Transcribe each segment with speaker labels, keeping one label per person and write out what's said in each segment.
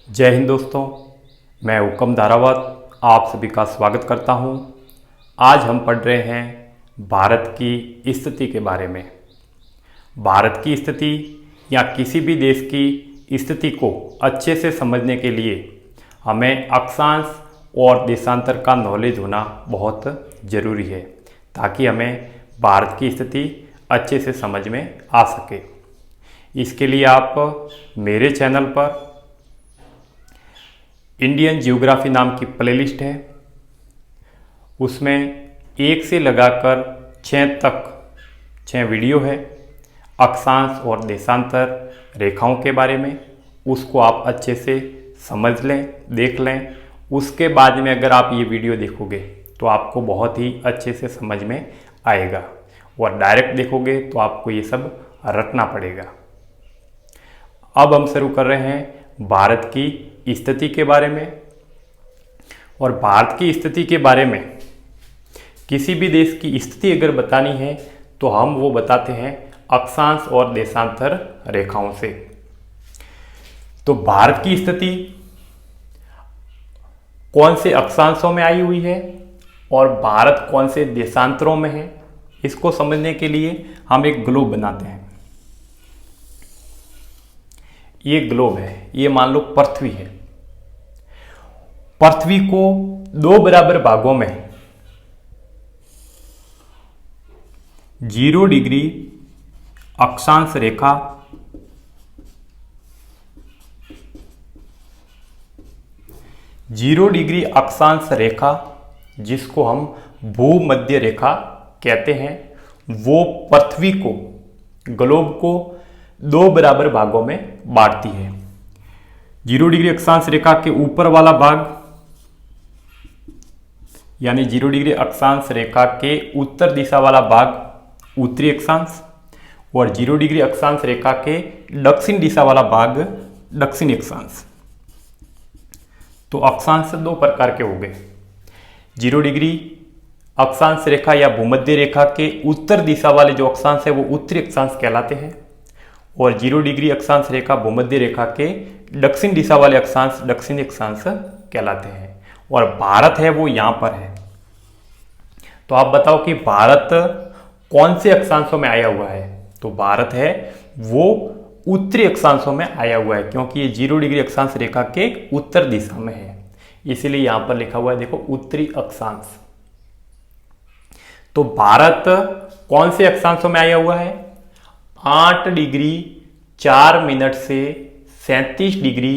Speaker 1: जय हिंद दोस्तों, मैं हुकम धारावत आप सभी का स्वागत करता हूं। आज हम पढ़ रहे हैं भारत की स्थिति के बारे में। भारत की स्थिति या किसी भी देश की स्थिति को अच्छे से समझने के लिए हमें अक्षांश और देशांतर का नॉलेज होना बहुत ज़रूरी है, ताकि हमें भारत की स्थिति अच्छे से समझ में आ सके। इसके लिए आप मेरे चैनल पर इंडियन जियोग्राफी नाम की प्लेलिस्ट है, उसमें 1 से लगाकर 6 वीडियो है अक्षांश और देशांतर रेखाओं के बारे में। उसको आप अच्छे से समझ लें, देख लें। उसके बाद में अगर आप ये वीडियो देखोगे तो आपको बहुत ही अच्छे से समझ में आएगा, और डायरेक्ट देखोगे तो आपको ये सब रटना पड़ेगा। अब हम शुरू कर रहे हैं भारत की स्थिति के बारे में। और भारत की स्थिति के बारे में किसी भी देश की स्थिति अगर बतानी है तो हम वो बताते हैं अक्षांश और देशांतर रेखाओं से। तो भारत की स्थिति कौन से अक्षांशों में आई हुई है और भारत कौन से देशांतरों में है, इसको समझने के लिए हम एक ग्लोब बनाते हैं। ये ग्लोब है, ये मान लो पृथ्वी है। पृथ्वी को 2 बराबर भागों में 0 डिग्री अक्षांश रेखा, 0 डिग्री अक्षांश रेखा जिसको हम भूमध्य रेखा कहते हैं, वो पृथ्वी को, ग्लोब को 2 बराबर भागों में बांटती है। 0 डिग्री अक्षांश रेखा के ऊपर वाला भाग यानी 0 डिग्री अक्षांश रेखा के उत्तर दिशा वाला भाग उत्तरी अक्षांश, और 0 डिग्री अक्षांश रेखा के दक्षिण दिशा वाला भाग दक्षिणी अक्षांश। तो अक्षांश 2 प्रकार के हो गए। 0 डिग्री अक्षांश रेखा या भूमध्य रेखा के उत्तर दिशा वाले जो अक्षांश है वो उत्तरी अक्षांश कहलाते हैं, और 0 डिग्री अक्षांश रेखा भूमध्य रेखा के दक्षिण दिशा वाले अक्षांश दक्षिणी अक्षांश कहलाते हैं। और भारत है वो यहाँ पर है। तो आप बताओ कि भारत कौन से अक्षांशों में आया हुआ है? तो भारत है वो उत्तरी अक्षांशों में आया हुआ है, क्योंकि ये 0 डिग्री अक्षांश रेखा के उत्तर दिशा में है, इसीलिए यहां पर लिखा हुआ है, देखो, उत्तरी अक्षांश। तो भारत कौन से अक्षांशों में आया हुआ है? 8 डिग्री 4 मिनट से 37 डिग्री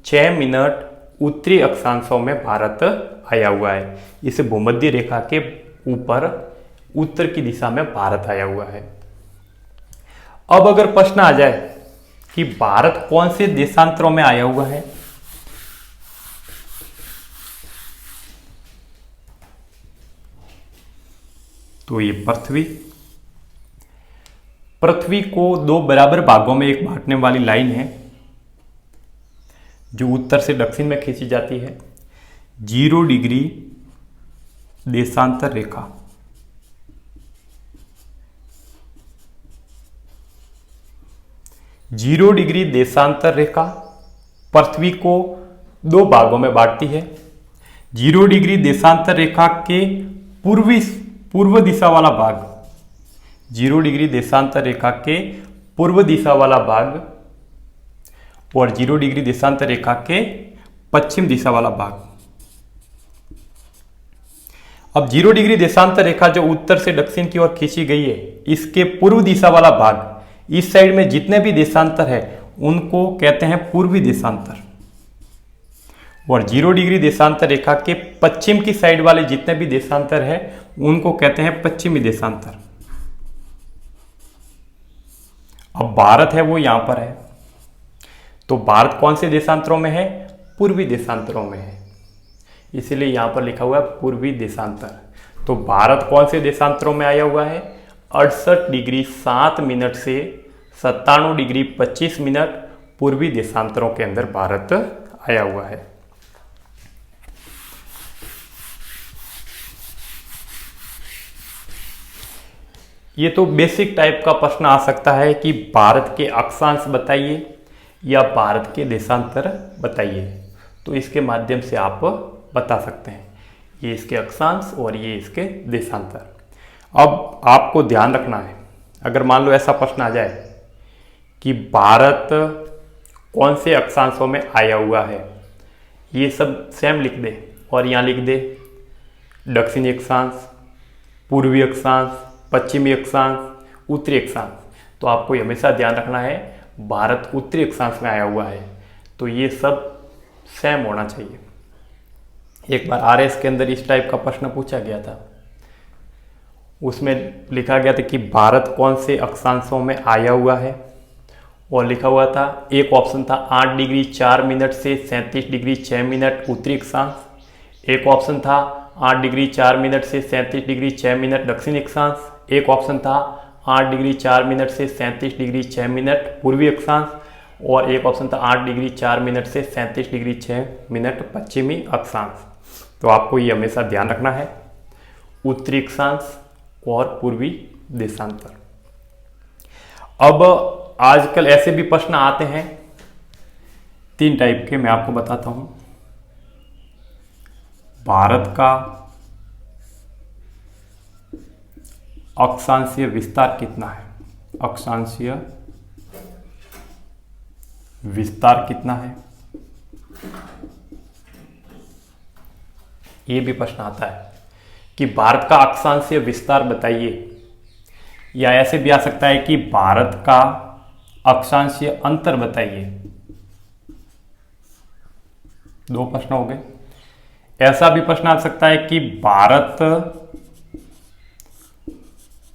Speaker 1: 6 मिनट उत्तरी अक्षांशों में भारत आया हुआ है। इस भूमध्य रेखा के ऊपर उत्तर की दिशा में भारत आया हुआ है। अब अगर प्रश्न आ जाए कि भारत कौन से देशांतरों में आया हुआ है, तो ये पृथ्वी को 2 बराबर भागों में एक बांटने वाली लाइन है जो उत्तर से दक्षिण में खींची जाती है। 0 डिग्री देशांतर रेखा, जीरो डिग्री देशांतर रेखा पृथ्वी को 2 भागों में बांटती है। 0 डिग्री देशांतर रेखा के पूर्व दिशा वाला भाग, 0 डिग्री देशांतर रेखा के पूर्व दिशा वाला भाग, और 0 डिग्री देशांतर रेखा के पश्चिम दिशा वाला भाग। अब 0 डिग्री देशांतर रेखा जो उत्तर से दक्षिण की ओर खींची गई है, इसके पूर्व दिशा वाला भाग, इस साइड में जितने भी देशांतर है उनको कहते हैं पूर्वी देशांतर, और 0 डिग्री देशांतर रेखा के पश्चिम की साइड वाले जितने भी देशांतर है उनको कहते हैं पश्चिमी देशांतर। अब भारत है वो यहां पर है, तो भारत कौन से देशांतरों में है? पूर्वी देशांतरों में है, इसलिए यहां पर लिखा हुआ है पूर्वी देशांतर। तो भारत कौन से देशांतरों में आया हुआ है? 68 डिग्री 7 मिनट से 97 डिग्री 25 मिनट पूर्वी देशांतरों के अंदर भारत आया हुआ है। ये तो बेसिक टाइप का प्रश्न आ सकता है कि भारत के अक्षांश बताइए या भारत के देशांतर बताइए। तो इसके माध्यम से आप बता सकते हैं, ये इसके अक्षांश और ये इसके देशांतर। अब आपको ध्यान रखना है, अगर मान लो ऐसा प्रश्न आ जाए कि भारत कौन से अक्षांशों में आया हुआ है, ये सब सेम लिख दे और यहाँ लिख दे दक्षिणी अक्षांश, पूर्वी अक्षांश, पश्चिमी अक्षांश, उत्तरी अक्षांश। तो आपको हमेशा ध्यान रखना है भारत उत्तरी अक्षांश में आया हुआ है, तो ये सब सेम होना चाहिए। एक बार आरएस के अंदर इस टाइप का प्रश्न पूछा गया था, उसमें लिखा गया था कि भारत कौन से अक्षांशों में आया हुआ है, और लिखा हुआ था, एक ऑप्शन था 8 डिग्री 4 मिनट से 37 डिग्री 6 मिनट उत्तरी अक्षांश, एक ऑप्शन था 8 डिग्री 4 मिनट से 37 डिग्री 6 मिनट दक्षिणी अक्षांश, एक ऑप्शन था 8 डिग्री 4 मिनट से 37 डिग्री 6 मिनट पूर्वी अक्षांश, और एक ऑप्शन था 8 डिग्री 4 मिनट से 37 डिग्री 6 मिनट पश्चिमी अक्षांश। तो आपको ये हमेशा ध्यान रखना है, उत्तरी अक्षांश और पूर्वी देशांतर। अब आजकल ऐसे भी प्रश्न आते हैं 3 टाइप के, मैं आपको बताता हूं। भारत का अक्षांशीय विस्तार कितना है, अक्षांशीय विस्तार कितना है, ये भी प्रश्न आता है कि भारत का अक्षांशीय विस्तार बताइए, या ऐसे भी आ सकता है कि भारत का अक्षांशीय अंतर बताइए। 2 प्रश्न हो गए। ऐसा भी प्रश्न आ सकता है कि भारत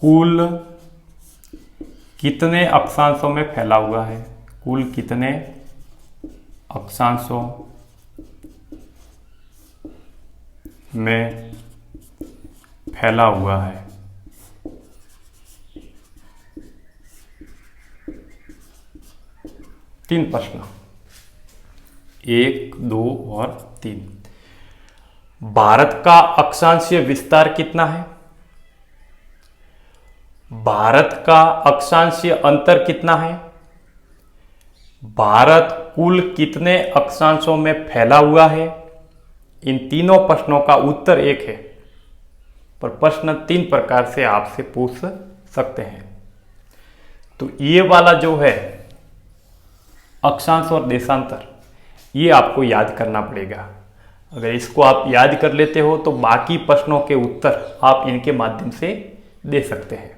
Speaker 1: कुल कितने अक्षांशों में फैला हुआ है, कुल कितने अक्षांशों में फैला हुआ है। तीन प्रश्न, 1, 2 और 3। भारत का अक्षांशीय विस्तार कितना है, भारत का अक्षांशीय अंतर कितना है, भारत कुल कितने अक्षांशों में फैला हुआ है। इन तीनों प्रश्नों का उत्तर एक है, पर प्रश्न 3 प्रकार से आपसे पूछ सकते हैं। तो ये वाला जो है अक्षांश और देशांतर, ये आपको याद करना पड़ेगा। अगर इसको आप याद कर लेते हो तो बाकी प्रश्नों के उत्तर आप इनके माध्यम से दे सकते हैं।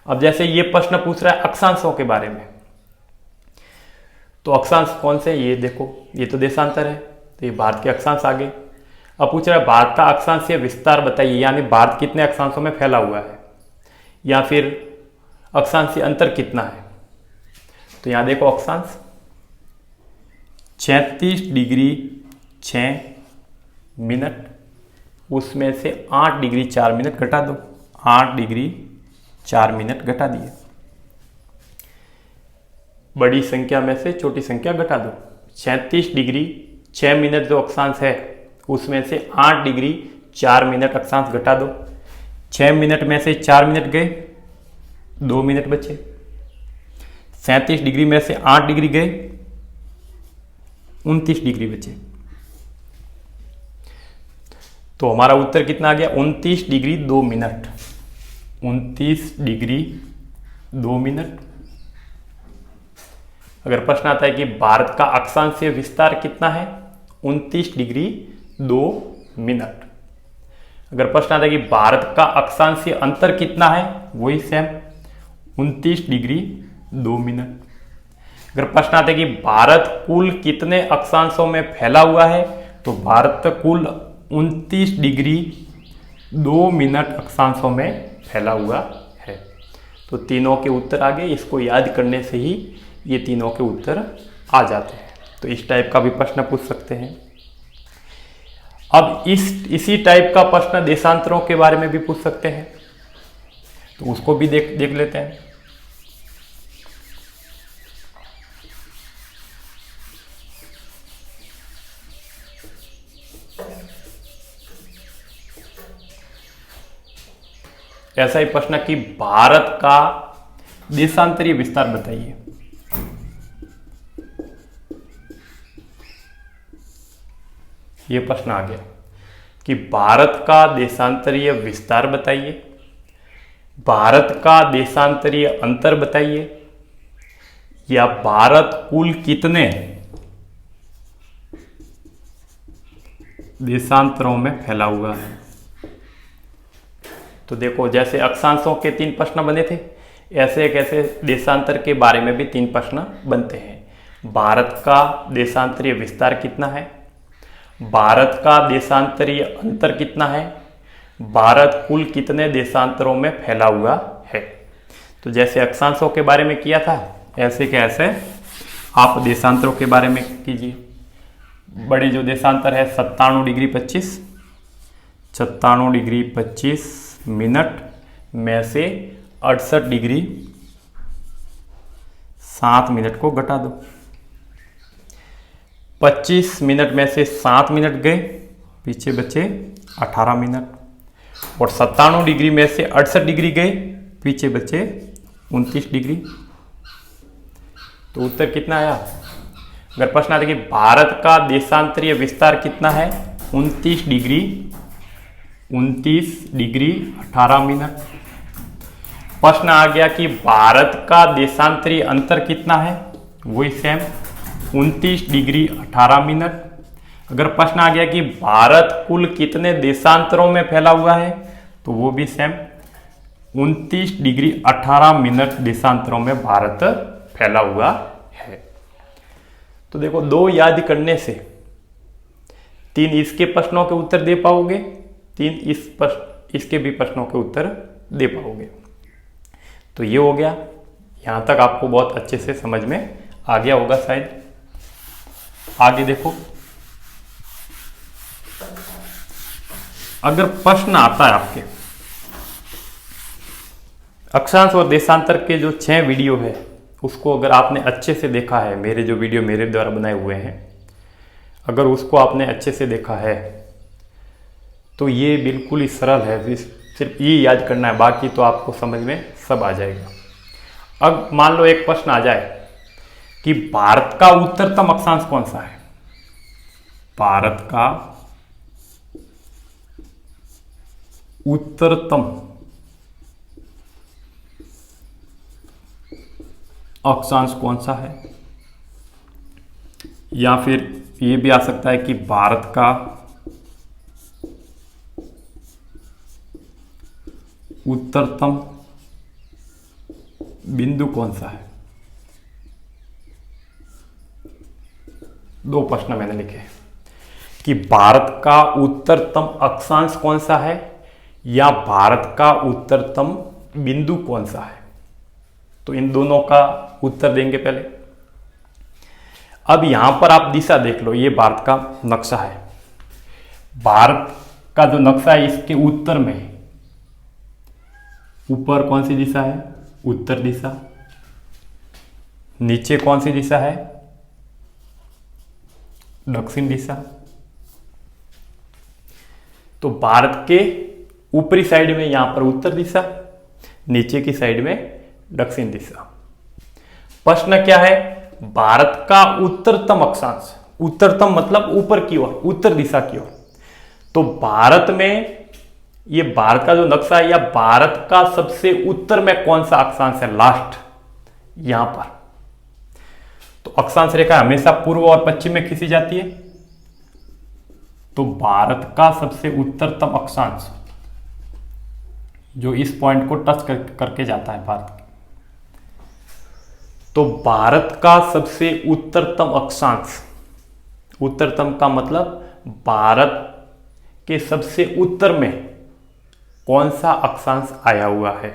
Speaker 1: अब जैसे ये प्रश्न पूछ रहा है अक्षांशों के बारे में, तो अक्षांश कौन से, ये देखो, ये तो देशांतर है, तो ये भारत के अक्षांश आ गए। अब पूछ रहा है भारत का अक्षांशीय विस्तार बताइए, यानी भारत कितने अक्षांशों में फैला हुआ है, या फिर अक्षांशीय अंतर कितना है। तो यहां देखो अक्षांश 36 डिग्री 6 मिनट, उसमें से 8 डिग्री 4 मिनट घटा दो, 8 डिग्री 4 मिनट घटा दिए। बड़ी संख्या में से छोटी संख्या घटा दो। 36 डिग्री 6 मिनट जो अक्षांश है, उसमें से 8 डिग्री 4 मिनट अक्षांश घटा दो। 6 मिनट में से 4 मिनट गए, 2 मिनट बचे। 37 डिग्री में से 8 डिग्री गए, 29 डिग्री बचे। तो हमारा उत्तर कितना आ गया, 29 डिग्री 2 मिनट। 29 degree 2 minute. अगर प्रश्न आता है कि भारत का अक्षांशीय विस्तार कितना है, 29 डिग्री 2 मिनट। अगर प्रश्न आता है कि भारत का अक्षांशीय अंतर कितना है, वही सेम 29 डिग्री 2 मिनट। अगर प्रश्न आता है कि भारत कुल कितने अक्षांशों में फैला हुआ है, तो भारत कुल 29 डिग्री 2 मिनट अक्षांशों में फैला हुआ है। तो तीनों के उत्तर आ गए। इसको याद करने से ही ये तीनों के उत्तर आ जाते हैं। तो इस टाइप का भी प्रश्न पूछ सकते हैं। अब इसी टाइप का प्रश्न देशांतरों के बारे में भी पूछ सकते हैं, तो उसको भी देख लेते हैं। ऐसा ही प्रश्न कि भारत का देशांतरीय विस्तार बताइए। ये प्रश्न आ गया कि भारत का देशांतरीय विस्तार बताइए, भारत का देशांतरीय अंतर बताइए, या भारत कुल कितने देशांतरों में फैला हुआ है। तो देखो, जैसे अक्षांशों के 3 प्रश्न बने थे, ऐसे एक ऐसे देशांतर के बारे में भी 3 प्रश्न बनते हैं। भारत का देशांतरीय विस्तार कितना है, भारत का देशांतरीय अंतर कितना है, भारत कुल कितने देशांतरों में फैला हुआ है। तो जैसे अक्षांशों के बारे में किया था, ऐसे के ऐसे आप देशांतरों के बारे में कीजिए। बड़े जो देशांतर है 97 डिग्री 25, 97 डिग्री 25 मिनट में से 68 डिग्री 7 मिनट को घटा दो। 25 मिनट में से 7 मिनट गए, पीछे बचे 18 मिनट। और 97 डिग्री में से 68 डिग्री गए, पीछे बचे 29 डिग्री। तो उत्तर कितना आया। अगर प्रश्न आता है कि भारत का देशांतरीय विस्तार कितना है, 29 डिग्री 18 मिनट। प्रश्न आ गया कि भारत का देशांतरीय अंतर कितना है, वही सेम 29 डिग्री 18 मिनट। अगर प्रश्न आ गया कि भारत कुल कितने देशांतरों में फैला हुआ है, तो वो भी सेम 29 डिग्री 18 मिनट देशांतरों में भारत फैला हुआ है। तो देखो, 2 याद करने से 3 इसके प्रश्नों के उत्तर दे पाओगे, 3 इसके भी प्रश्नों के उत्तर दे पाओगे। तो ये हो गया। यहां तक आपको बहुत अच्छे से समझ में आ गया होगा शायद। आगे देखो, अगर प्रश्न आता है आपके अक्षांश और देशांतर के जो 6 वीडियो है, उसको अगर आपने अच्छे से देखा है, मेरे जो वीडियो मेरे द्वारा बनाए हुए हैं, अगर उसको आपने अच्छे से देखा है, तो ये बिल्कुल ही सरल है। सिर्फ ये याद करना है, बाकी तो आपको समझ में सब आ जाएगा। अब मान लो एक प्रश्न आ जाए कि भारत का उत्तरतम अक्षांश कौन सा है। भारत का उत्तरतम अक्षांश कौन सा है, या फिर ये भी आ सकता है कि भारत का उत्तरतम बिंदु कौन सा है। 2 प्रश्न मैंने लिखे कि भारत का उत्तरतम अक्षांश कौन सा है, या भारत का उत्तरतम बिंदु कौन सा है। तो इन दोनों का उत्तर देंगे पहले। अब यहां पर आप दिशा देख लो, ये भारत का नक्शा है। भारत का जो नक्शा है, इसके उत्तर में ऊपर कौन सी दिशा है, उत्तर दिशा। नीचे कौन सी दिशा है, दक्षिण दिशा। तो भारत के ऊपरी साइड में यहां पर उत्तर दिशा, नीचे की साइड में दक्षिण दिशा। प्रश्न क्या है, भारत का उत्तरतम अक्षांश। उत्तरतम मतलब ऊपर की ओर, उत्तर दिशा की ओर। तो भारत में, ये भारत का जो नक्शा है, या भारत का सबसे उत्तर में कौन सा अक्षांश है, लास्ट यहां पर। तो अक्षांश रेखा हमेशा पूर्व और पश्चिम में खींची जाती है। तो भारत का सबसे उत्तरतम अक्षांश जो इस पॉइंट को टच करके जाता है भारत के, तो भारत का सबसे उत्तरतम अक्षांश, उत्तरतम का मतलब भारत के सबसे उत्तर में कौन सा अक्षांश आया हुआ है।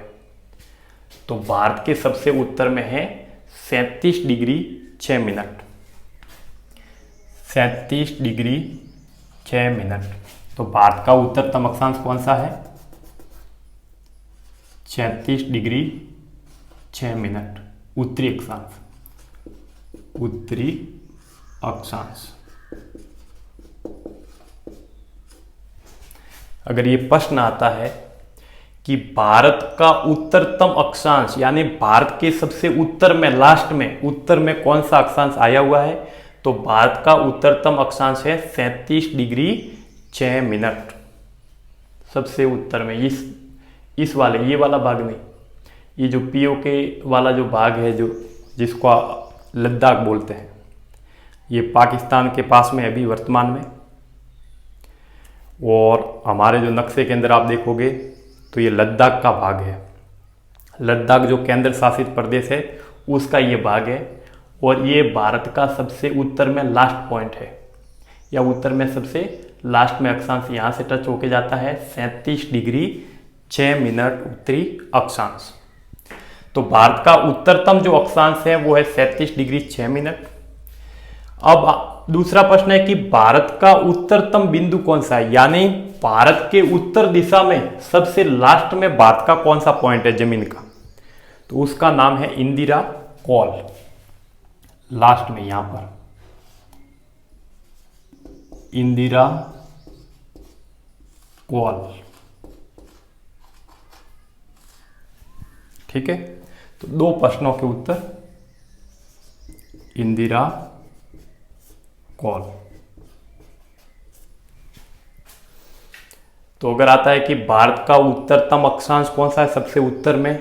Speaker 1: तो भारत के सबसे उत्तर में है 37 डिग्री 6 मिनट, 37 डिग्री 6 मिनट। तो भारत का उत्तरतम अक्षांश कौन सा है, 36 डिग्री 6 मिनट, उत्तरी अक्षांश, उत्तरी अक्षांश। अगर ये प्रश्न आता है कि भारत का उत्तरतम अक्षांश, यानी भारत के सबसे उत्तर में, लास्ट में, उत्तर में कौन सा अक्षांश आया हुआ है, तो भारत का उत्तरतम अक्षांश है 37 डिग्री 6 मिनट, सबसे उत्तर में। इस वाले ये वाला भाग नहीं, ये जो पीओके वाला जो भाग है, जो जिसको लद्दाख बोलते हैं, ये पाकिस्तान के पास में है अभी वर्तमान में। और हमारे जो नक्शे के अंदर आप देखोगे तो ये लद्दाख का भाग है। लद्दाख जो केंद्र शासित प्रदेश है उसका ये भाग है, और ये भारत का सबसे उत्तर में लास्ट पॉइंट है, या उत्तर में सबसे लास्ट में अक्षांश यहाँ से टच होके जाता है 37 डिग्री 6 मिनट उत्तरी अक्षांश। तो भारत का उत्तरतम जो अक्षांश है वो है 37 डिग्री 6 मिनट। अब दूसरा प्रश्न है कि भारत का उत्तरतम बिंदु कौन सा है, यानी भारत के उत्तर दिशा में सबसे लास्ट में भारत का कौन सा पॉइंट है जमीन का, तो उसका नाम है इंदिरा कॉल। लास्ट में यहां पर इंदिरा कॉल, ठीक है। तो दो प्रश्नों के उत्तर इंदिरा कॉल। तो अगर आता है कि भारत का उत्तरतम अक्षांश कौन सा है सबसे उत्तर में,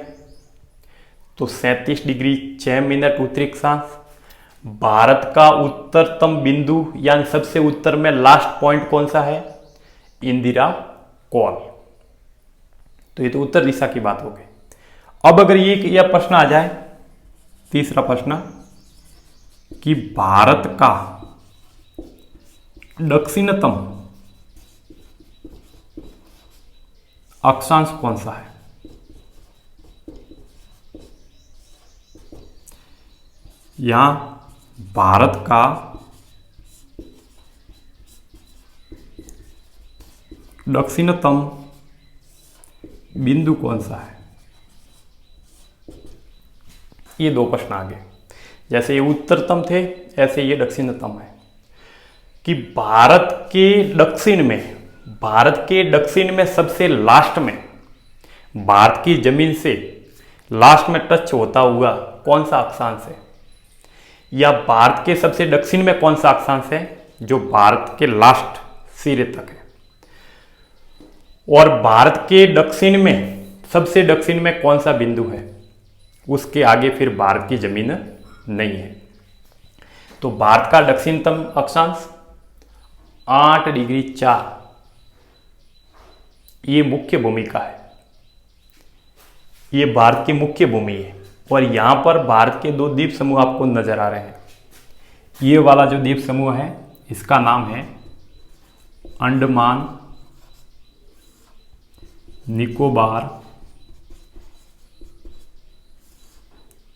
Speaker 1: तो 37 डिग्री 6 मिनट उत्तरी अक्षांश। भारत का उत्तरतम बिंदु यानी सबसे उत्तर में लास्ट पॉइंट कौन सा है, इंदिरा कॉल। तो ये तो उत्तर दिशा की बात हो गई। अब अगर ये प्रश्न आ जाए, तीसरा प्रश्न, कि भारत का दक्षिणतम अक्षांश कौन सा है, यहां भारत का दक्षिणतम बिंदु कौन सा है। ये दो प्रश्न आ गए, जैसे ये उत्तरतम थे ऐसे ये दक्षिणतम है। कि भारत के दक्षिण में सबसे लास्ट में भारत की जमीन से लास्ट में टच होता हुआ कौन सा अक्षांश है, या भारत के सबसे दक्षिण में कौन सा अक्षांश है जो भारत के लास्ट सिरे तक है, और भारत के दक्षिण में सबसे दक्षिण में कौन सा बिंदु है, उसके आगे फिर भारत की जमीन नहीं है। तो भारत का दक्षिणतम अक्षांश 8 डिग्री 4, ये मुख्य भूमि का है, ये भारत की मुख्य भूमि है। और यहां पर भारत के दो द्वीप समूह आपको नजर आ रहे हैं। ये वाला जो द्वीप समूह है इसका नाम है अंडमान निकोबार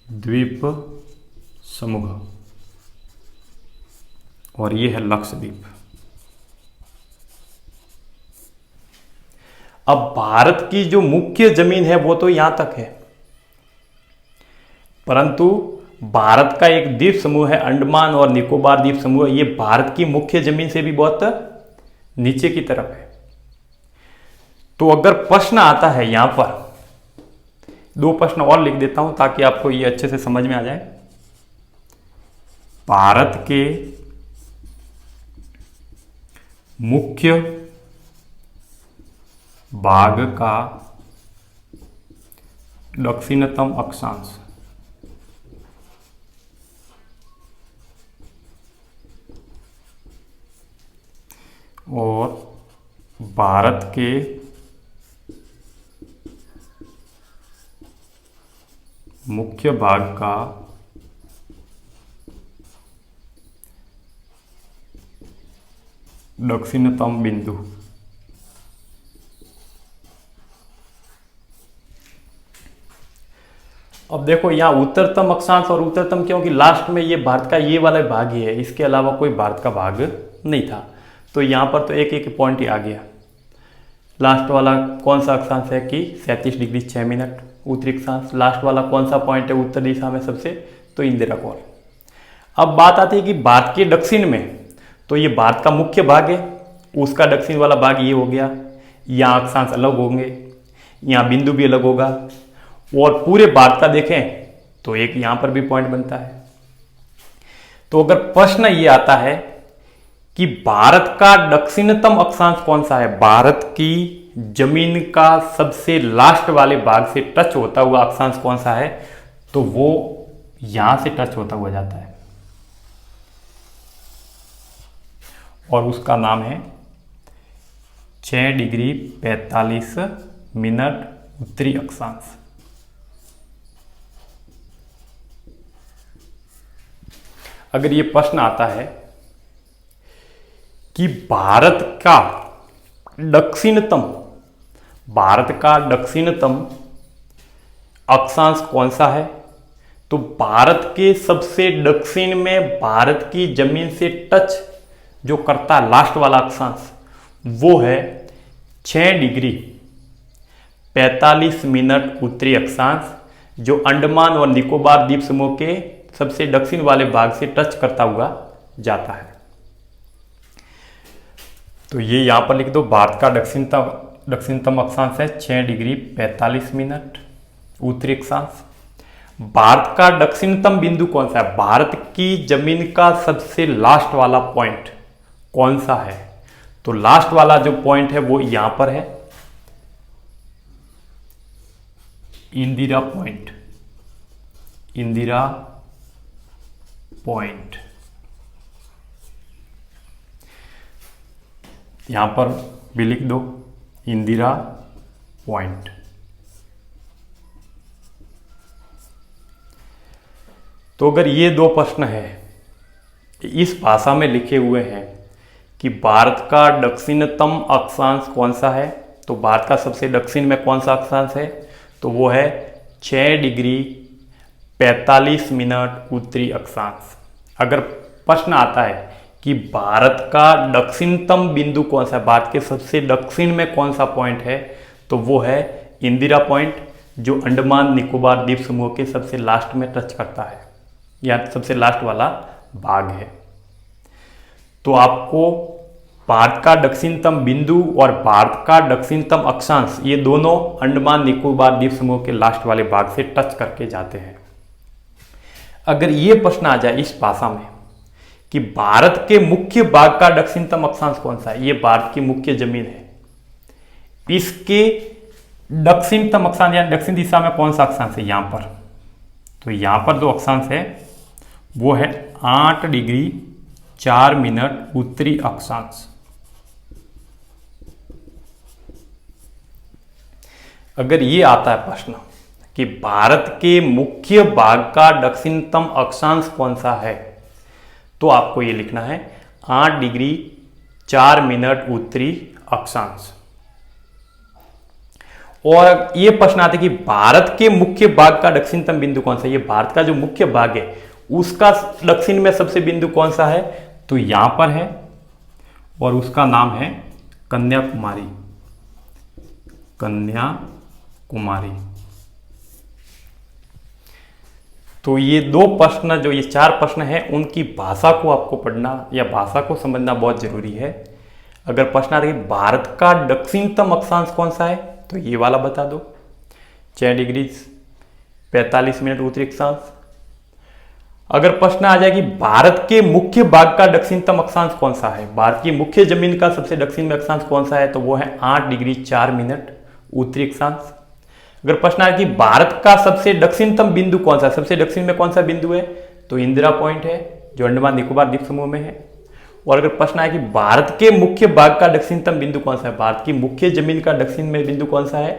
Speaker 1: द्वीप समूह, और ये है लक्षद्वीप। अब भारत की जो मुख्य जमीन है वो तो यहां तक है, परंतु भारत का एक द्वीप समूह है अंडमान और निकोबार द्वीप समूह, ये भारत की मुख्य जमीन से भी बहुत नीचे की तरफ है। तो अगर प्रश्न आता है यहां पर, दो प्रश्न और लिख देता हूं ताकि आपको ये अच्छे से समझ में आ जाए। भारत के मुख्य भाग का दक्षिणतम अक्षांश, और भारत के मुख्य भाग का दक्षिणतम बिंदु। अब देखो यहाँ उत्तरतम अक्षांश और उत्तरतम, क्योंकि लास्ट में ये भारत का ये वाला भाग ही है, इसके अलावा कोई भारत का भाग नहीं था। तो यहाँ पर तो एक एक पॉइंट ही आ गया। लास्ट वाला कौन सा अक्षांश है कि 37 डिग्री 6 मिनट उत्तरी अक्षांश। लास्ट वाला कौन सा पॉइंट है उत्तर दिशा में सबसे, तो इंदिरा कॉल। अब बात आती है कि भारत के दक्षिण में, तो ये भारत का मुख्य भाग है, उसका दक्षिण वाला भाग ये हो गया। यहाँ अक्षांश अलग होंगे, यहाँ बिंदु भी अलग होगा, और पूरे भारत का देखें तो एक यहाँ पर भी पॉइंट बनता है। तो अगर प्रश्न ये आता है कि भारत का दक्षिणतम अक्षांश कौन सा है, भारत की जमीन का सबसे लास्ट वाले भाग से टच होता हुआ अक्षांश कौन सा है, तो वो यहां से टच होता हुआ जाता है और उसका नाम है 6 डिग्री 45 मिनट उत्तरी अक्षांश। अगर ये प्रश्न आता है कि भारत का दक्षिणतम अक्षांश कौन सा है, तो भारत के सबसे दक्षिण में भारत की जमीन से टच जो करता है लास्ट वाला अक्षांश, वो है 6 डिग्री 45 मिनट उत्तरी अक्षांश, जो अंडमान और निकोबार द्वीप समूह के सबसे दक्षिण वाले भाग से टच करता हुआ जाता है। तो ये यहां पर लिख दो, भारत का दक्षिणतम अक्षांश है 6 डिग्री 45 मिनट उत्तरी अक्षांश। भारत का दक्षिणतम बिंदु कौन सा है, भारत की जमीन का सबसे लास्ट वाला पॉइंट कौन सा है, तो लास्ट वाला जो पॉइंट है वो यहां पर है, इंदिरा पॉइंट। यहां पर भी लिख दो इंदिरा पॉइंट। तो अगर ये दो प्रश्न है इस भाषा में लिखे हुए हैं कि भारत का दक्षिणतम अक्षांश कौन सा है, तो भारत का सबसे दक्षिण में कौन सा अक्षांश है, तो वो है 6 डिग्री 45 मिनट उत्तरी अक्षांश। अगर प्रश्न आता है कि भारत का दक्षिणतम बिंदु कौन सा है, भारत के सबसे दक्षिण में कौन सा पॉइंट है, तो वो है इंदिरा पॉइंट, जो अंडमान निकोबार द्वीप समूह के सबसे लास्ट में टच करता है, या सबसे लास्ट वाला भाग है। तो आपको भारत का दक्षिणतम बिंदु और भारत का दक्षिणतम अक्षांश, ये दोनों अंडमान निकोबार द्वीप समूह के लास्ट वाले भाग से टच करके जाते हैं। अगर ये प्रश्न आ जाए इस भाषा में कि भारत के मुख्य भाग का दक्षिणतम अक्षांश कौन सा है, ये भारत की मुख्य जमीन है, इसके दक्षिणतम अक्षांश या दक्षिण दिशा में कौन सा अक्षांश है यहां पर, तो यहां पर जो अक्षांश है वो है 8 डिग्री 4 मिनट उत्तरी अक्षांश। अगर ये आता है प्रश्न कि भारत के मुख्य भाग का दक्षिणतम अक्षांश कौन सा है, तो आपको ये लिखना है 8 डिग्री 4 मिनट उत्तरी अक्षांश। और ये प्रश्न आता है कि भारत के मुख्य भाग का दक्षिणतम बिंदु कौन सा है, ये भारत का जो मुख्य भाग है उसका दक्षिण में सबसे बिंदु कौन सा है, तो यहां पर है और उसका नाम है कन्याकुमारी। तो ये दो प्रश्न, जो ये 4 प्रश्न हैं, उनकी भाषा को आपको पढ़ना या भाषा को समझना बहुत जरूरी है। अगर प्रश्न आता है कि भारत का दक्षिणतम अक्षांश कौन सा है, तो ये वाला बता दो 6 डिग्री 45 मिनट उत्तरी अक्षांश। अगर प्रश्न आ जाए कि भारत के मुख्य भाग का दक्षिणतम अक्षांश कौन सा है, भारत की मुख्य जमीन का सबसे दक्षिण में अक्षांश कौन सा है, तो वो है 8 डिग्री 4 मिनट उत्तरी अक्षांश। अगर प्रश्न आए कि भारत का सबसे दक्षिणतम बिंदु कौन सा है, सबसे दक्षिण में कौन सा बिंदु है, तो इंदिरा पॉइंट है, जो अंडमान निकोबार द्वीप समूह में है। और अगर प्रश्न आए कि भारत के मुख्य भाग का दक्षिणतम बिंदु कौन सा है, भारत की मुख्य जमीन का दक्षिण में बिंदु कौन सा है,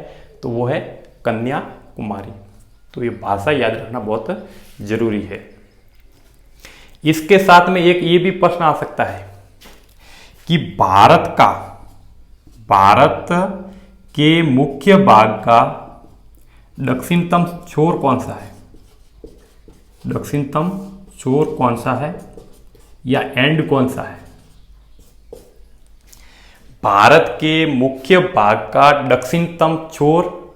Speaker 1: तो वो है कन्याकुमारी। तो ये भाषा याद रखना बहुत जरूरी है। इसके साथ में एक ये भी प्रश्न आ सकता है कि भारत के मुख्य भाग का दक्षिणतम छोर कौन सा है, दक्षिणतम छोर कौन सा है या एंड कौन सा है। भारत के मुख्य भाग का दक्षिणतम छोर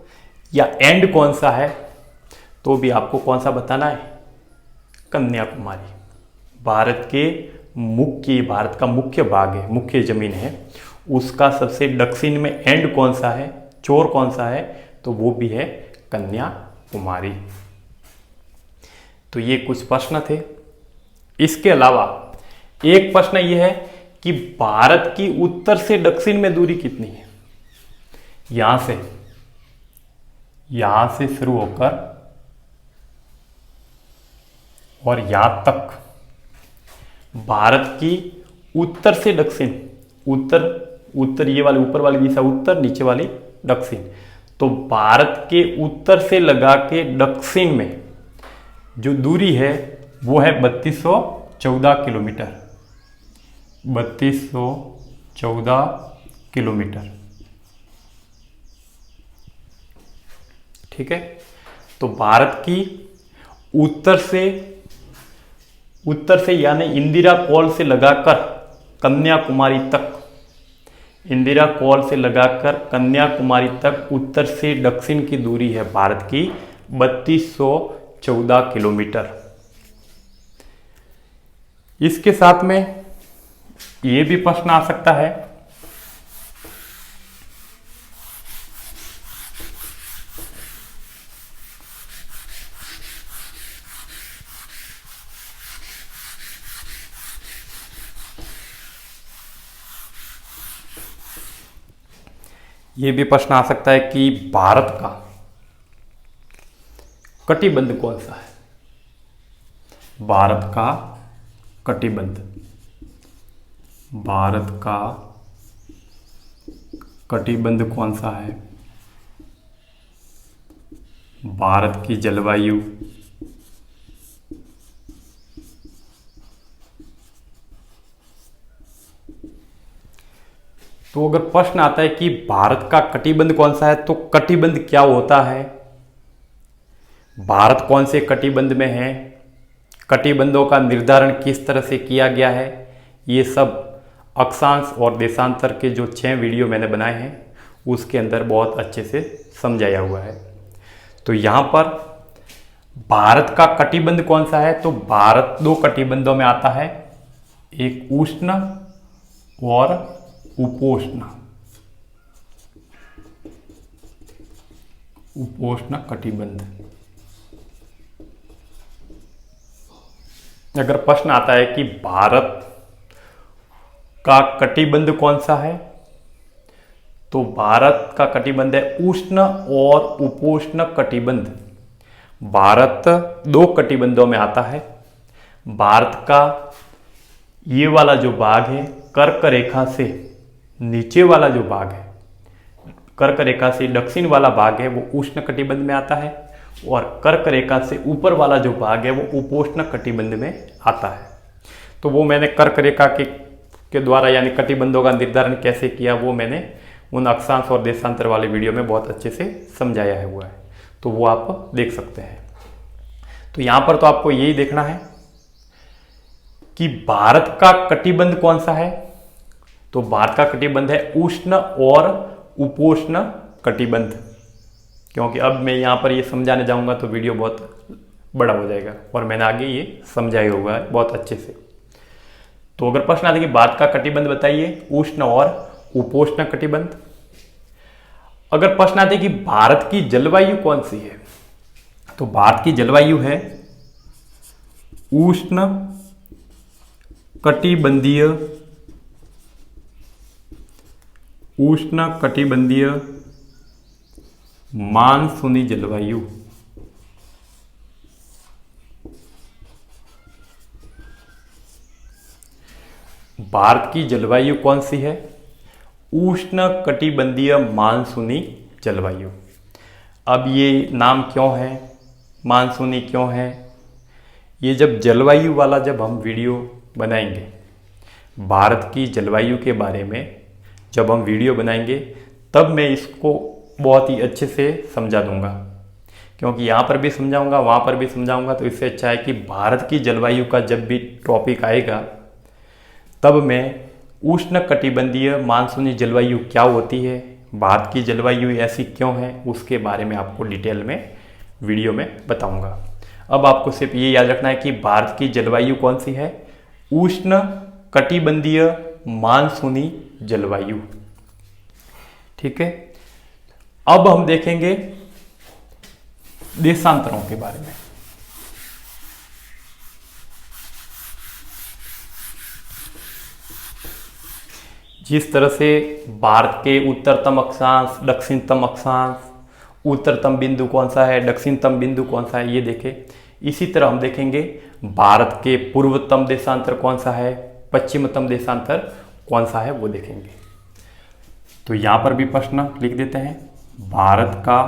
Speaker 1: या एंड कौन सा है, तो भी आपको कौन सा बताना है, कन्याकुमारी। भारत का मुख्य भाग है, मुख्य जमीन है, उसका सबसे दक्षिण में एंड कौन सा है, छोर कौन सा है, तो वो भी है कन्याकुमारी। तो ये कुछ प्रश्न थे इसके अलावा एक प्रश्न यह है कि भारत की उत्तर से दक्षिण में दूरी कितनी है। यहां से शुरू होकर और यहां तक भारत की उत्तर से दक्षिण, उत्तर ये वाली ऊपर वाली दिशा उत्तर, नीचे वाली दक्षिण, तो भारत के उत्तर से लगा के दक्षिण में जो दूरी है वो है 3214 किलोमीटर। 3214 किलोमीटर। ठीक है, तो भारत की उत्तर से यानी इंदिरा कॉल से लगाकर कन्याकुमारी तक, इंदिरा कॉल से लगाकर कन्याकुमारी तक उत्तर से दक्षिण की दूरी है भारत की 3214 किलोमीटर। इसके साथ में ये भी प्रश्न आ सकता है कि भारत का कटिबंध कौन सा है। भारत का कटिबंध कौन सा है। भारत की जलवायु, तो अगर प्रश्न आता है कि भारत का कटिबंध कौन सा है, तो कटिबंध क्या होता है, भारत कौन से कटिबंध में है, कटिबंधों का निर्धारण किस तरह से किया गया है, ये सब अक्षांश और देशांतर के जो 6 वीडियो मैंने बनाए हैं उसके अंदर बहुत अच्छे से समझाया हुआ है। तो यहाँ पर भारत का कटिबंध कौन सा है, तो भारत 2 कटिबंधों में आता है, एक उष्ण और उपोष्ण कटिबंध। अगर प्रश्न आता है कि भारत का कटिबंध कौन सा है, तो भारत का कटिबंध है उष्ण और उपोष्ण कटिबंध। भारत 2 कटिबंधों में आता है। भारत का ये वाला जो भाग है, कर्क रेखा से नीचे वाला जो भाग है, कर्क रेखा से दक्षिण वाला भाग है, वो उष्ण कटिबंध में आता है, और कर्क रेखा से ऊपर वाला जो भाग है वो उपोष्ण कटिबंध में आता है। तो वो मैंने कर्क रेखा के द्वारा यानी कटिबंधों का निर्धारण कैसे किया, वो मैंने उन अक्षांश और देशांतर वाले वीडियो में बहुत अच्छे से समझाया हुआ है, तो वो आप देख सकते हैं। तो यहाँ पर तो आपको यही देखना है कि भारत का कटिबंध कौन सा है, तो भारत का कटिबंध है उष्ण और उपोष्ण कटिबंध। क्योंकि अब मैं यहाँ पर ये समझाने जाऊँगा तो वीडियो बहुत बड़ा हो जाएगा, और मैंने आगे ये समझाया हुआ है बहुत अच्छे से। तो अगर प्रश्न आता है कि भारत का कटिबंध बताइए, उष्ण और उपोष्ण कटिबंध। अगर प्रश्न आता है कि भारत की जलवायु कौन सी है, तो भारत की जलवायु है उष्ण कटिबंधीय मानसूनी जलवायु। भारत की जलवायु कौन सी है, उष्ण कटिबंधीय मानसूनी जलवायु। अब ये नाम क्यों है, मानसूनी क्यों है, ये जब जलवायु वाला जब हम वीडियो बनाएंगे, भारत की जलवायु के बारे में जब हम वीडियो बनाएंगे, तब मैं इसको बहुत ही अच्छे से समझा दूंगा। क्योंकि यहाँ पर भी समझाऊंगा, वहाँ पर भी समझाऊंगा, तो इससे अच्छा है कि भारत की जलवायु का जब भी टॉपिक आएगा तब मैं उष्ण कटिबंधीय मानसूनी जलवायु क्या होती है, भारत की जलवायु ऐसी क्यों है, उसके बारे में आपको डिटेल में वीडियो में बताऊंगा। अब आपको सिर्फ ये याद रखना है कि भारत की जलवायु कौन सी है, उष्ण कटिबंधीय मानसूनी जलवायु। ठीक है, अब हम देखेंगे देशांतरों के बारे में। जिस तरह से भारत के उत्तरतम अक्षांश, दक्षिणतम अक्षांश, उत्तरतम बिंदु कौन सा है, दक्षिणतम बिंदु कौन सा है, ये देखें। इसी तरह हम देखेंगे भारत के पूर्वतम देशांतर कौन सा है, पश्चिमतम देशांतर कौन सा है, वो देखेंगे। तो यहां पर भी प्रश्न लिख देते हैं, भारत का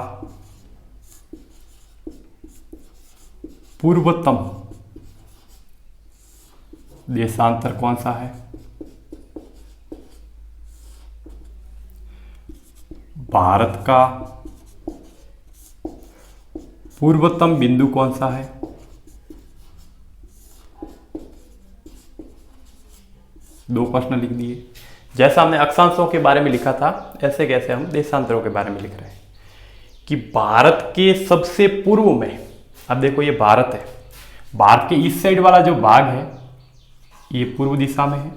Speaker 1: पूर्वतम देशांतर कौन सा है, भारत का पूर्वतम बिंदु कौन सा है, दो प्रश्न लिख दिए। जैसा हमने अक्षांशों के बारे में लिखा था, ऐसे कैसे हम देशांतरों के बारे में लिख रहे हैं कि भारत के सबसे पूर्व में, अब देखो ये भारत है, भारत के इस साइड वाला जो भाग है ये पूर्व दिशा में है,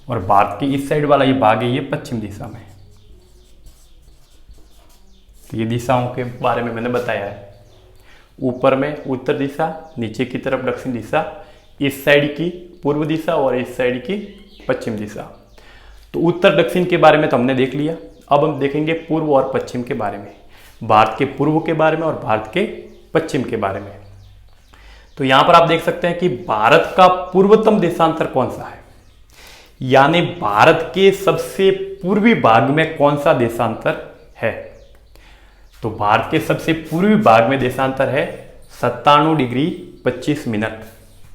Speaker 1: और भारत के इस साइड वाला ये भाग है ये पश्चिम दिशा में है। तो ये दिशाओं के बारे में मैंने बताया है, ऊपर में उत्तर दिशा, नीचे की तरफ दक्षिण दिशा, इस साइड की पूर्व दिशा और इस साइड की पश्चिम दिशा। तो उत्तर दक्षिण के बारे में तो हमने देख लिया। अब हम देखेंगे पूर्व और पश्चिम के बारे में, भारत के पूर्व के बारे में और भारत के पश्चिम के बारे में। तो यहां पर आप देख सकते हैं कि भारत का पूर्वतम देशांतर कौन सा है, यानी भारत के सबसे पूर्वी भाग में कौन सा देशांतर है। तो भारत के सबसे पूर्वी भाग में देशांतर है 97 डिग्री 25 मिनट।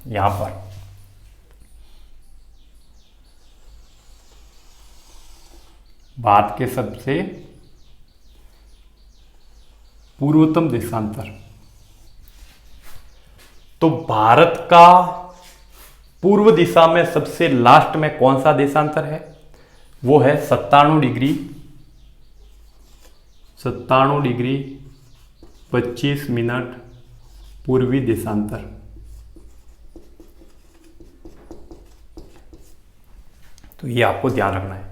Speaker 1: यहां पर भारत के सबसे पूर्वतम देशांतर, तो भारत का पूर्व दिशा में सबसे लास्ट में कौन सा देशांतर है, वो है 97 डिग्री 25 मिनट पूर्वी देशांतर। तो ये आपको ध्यान रखना है,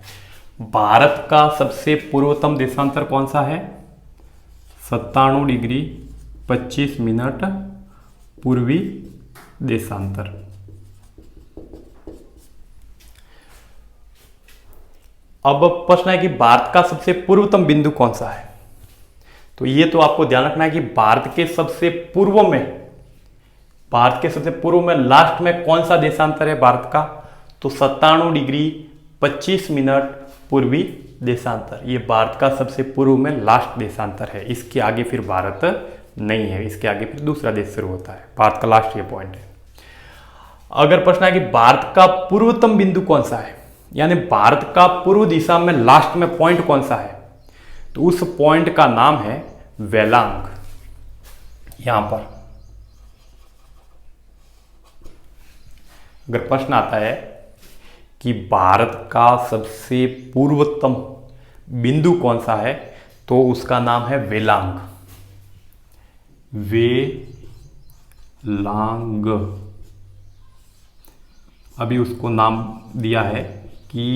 Speaker 1: भारत का सबसे पूर्वतम देशांतर कौन सा है, 97 डिग्री 25 मिनट पूर्वी देशांतर। अब प्रश्न है कि भारत का सबसे पूर्वतम बिंदु कौन सा है। तो ये तो आपको ध्यान रखना है कि भारत के सबसे पूर्व में लास्ट में कौन सा देशांतर है भारत का, तो 97 डिग्री 25 मिनट पूर्वी देशांतर। ये भारत का सबसे पूर्व में लास्ट देशांतर है, इसके आगे फिर भारत नहीं है, इसके आगे फिर दूसरा देश शुरू होता है, भारत का लास्ट ये पॉइंट है। अगर प्रश्न है कि भारत का पूर्वतम बिंदु कौन सा है, यानी भारत का पूर्व दिशा में लास्ट में पॉइंट कौन सा है, तो उस पॉइंट का नाम है वेलांग। यहां पर अगर प्रश्न आता है कि भारत का सबसे पूर्वतम बिंदु कौन सा है, तो उसका नाम है वेलांग। वेलांग, अभी उसको नाम दिया है कि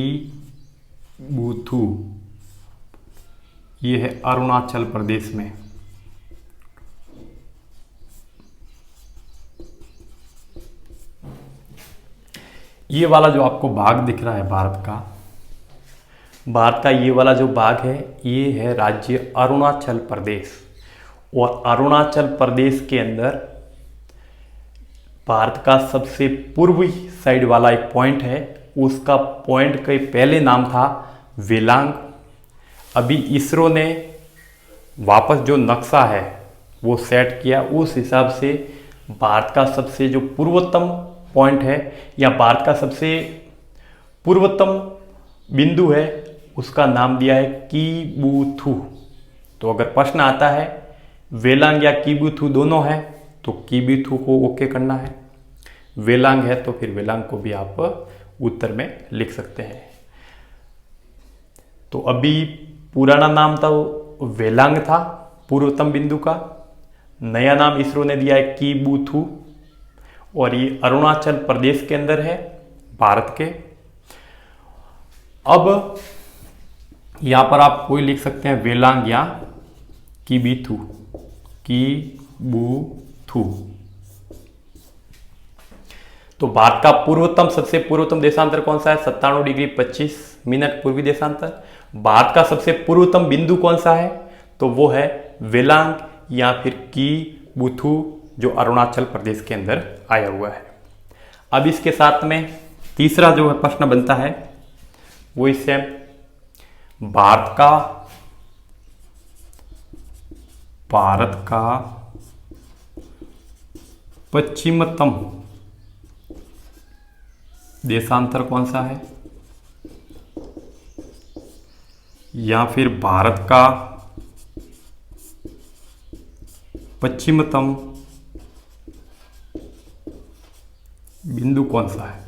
Speaker 1: बूथू, ये है अरुणाचल प्रदेश में। ये वाला जो आपको भाग दिख रहा है भारत का ये वाला जो भाग है, ये है राज्य अरुणाचल प्रदेश। और अरुणाचल प्रदेश के अंदर भारत का सबसे पूर्वी साइड वाला एक पॉइंट है, उसका पॉइंट के पहले नाम था वेलांग। अभी इसरो ने वापस जो नक्शा है वो सेट किया, उस हिसाब से भारत का सबसे जो पूर्वतम पॉइंट है या भारत का सबसे पूर्वतम बिंदु है, उसका नाम दिया है कीबूथू। तो अगर प्रश्न आता है वेलांग या कीबूथू दोनों है, तो कीबूथू को ओके करना है, वेलांग है तो फिर वेलांग को भी आप उत्तर में लिख सकते हैं। तो अभी पुराना नाम था वेलांग था पूर्वतम बिंदु का, नया नाम इसरो ने दिया है कीबूथू, और ये अरुणाचल प्रदेश के अंदर है भारत के। अब यहां पर आप कोई लिख सकते हैं वेलांग या कीबूथू, कीबूथू। तो भारत का पूर्वोत्तम, सबसे पूर्वोत्तम देशांतर कौन सा है? 97 डिग्री 25 मिनट पूर्वी देशांतर। भारत का सबसे पूर्वोत्तम बिंदु कौन सा है? तो वो है वेलांग या फिर की बुथु, जो अरुणाचल प्रदेश के अंदर आया हुआ है। अब इसके साथ में तीसरा जो प्रश्न बनता है वो इससे भारत का पश्चिमतम देशांतर कौन सा है, या फिर भारत का पश्चिमतम बिंदु कौन सा है?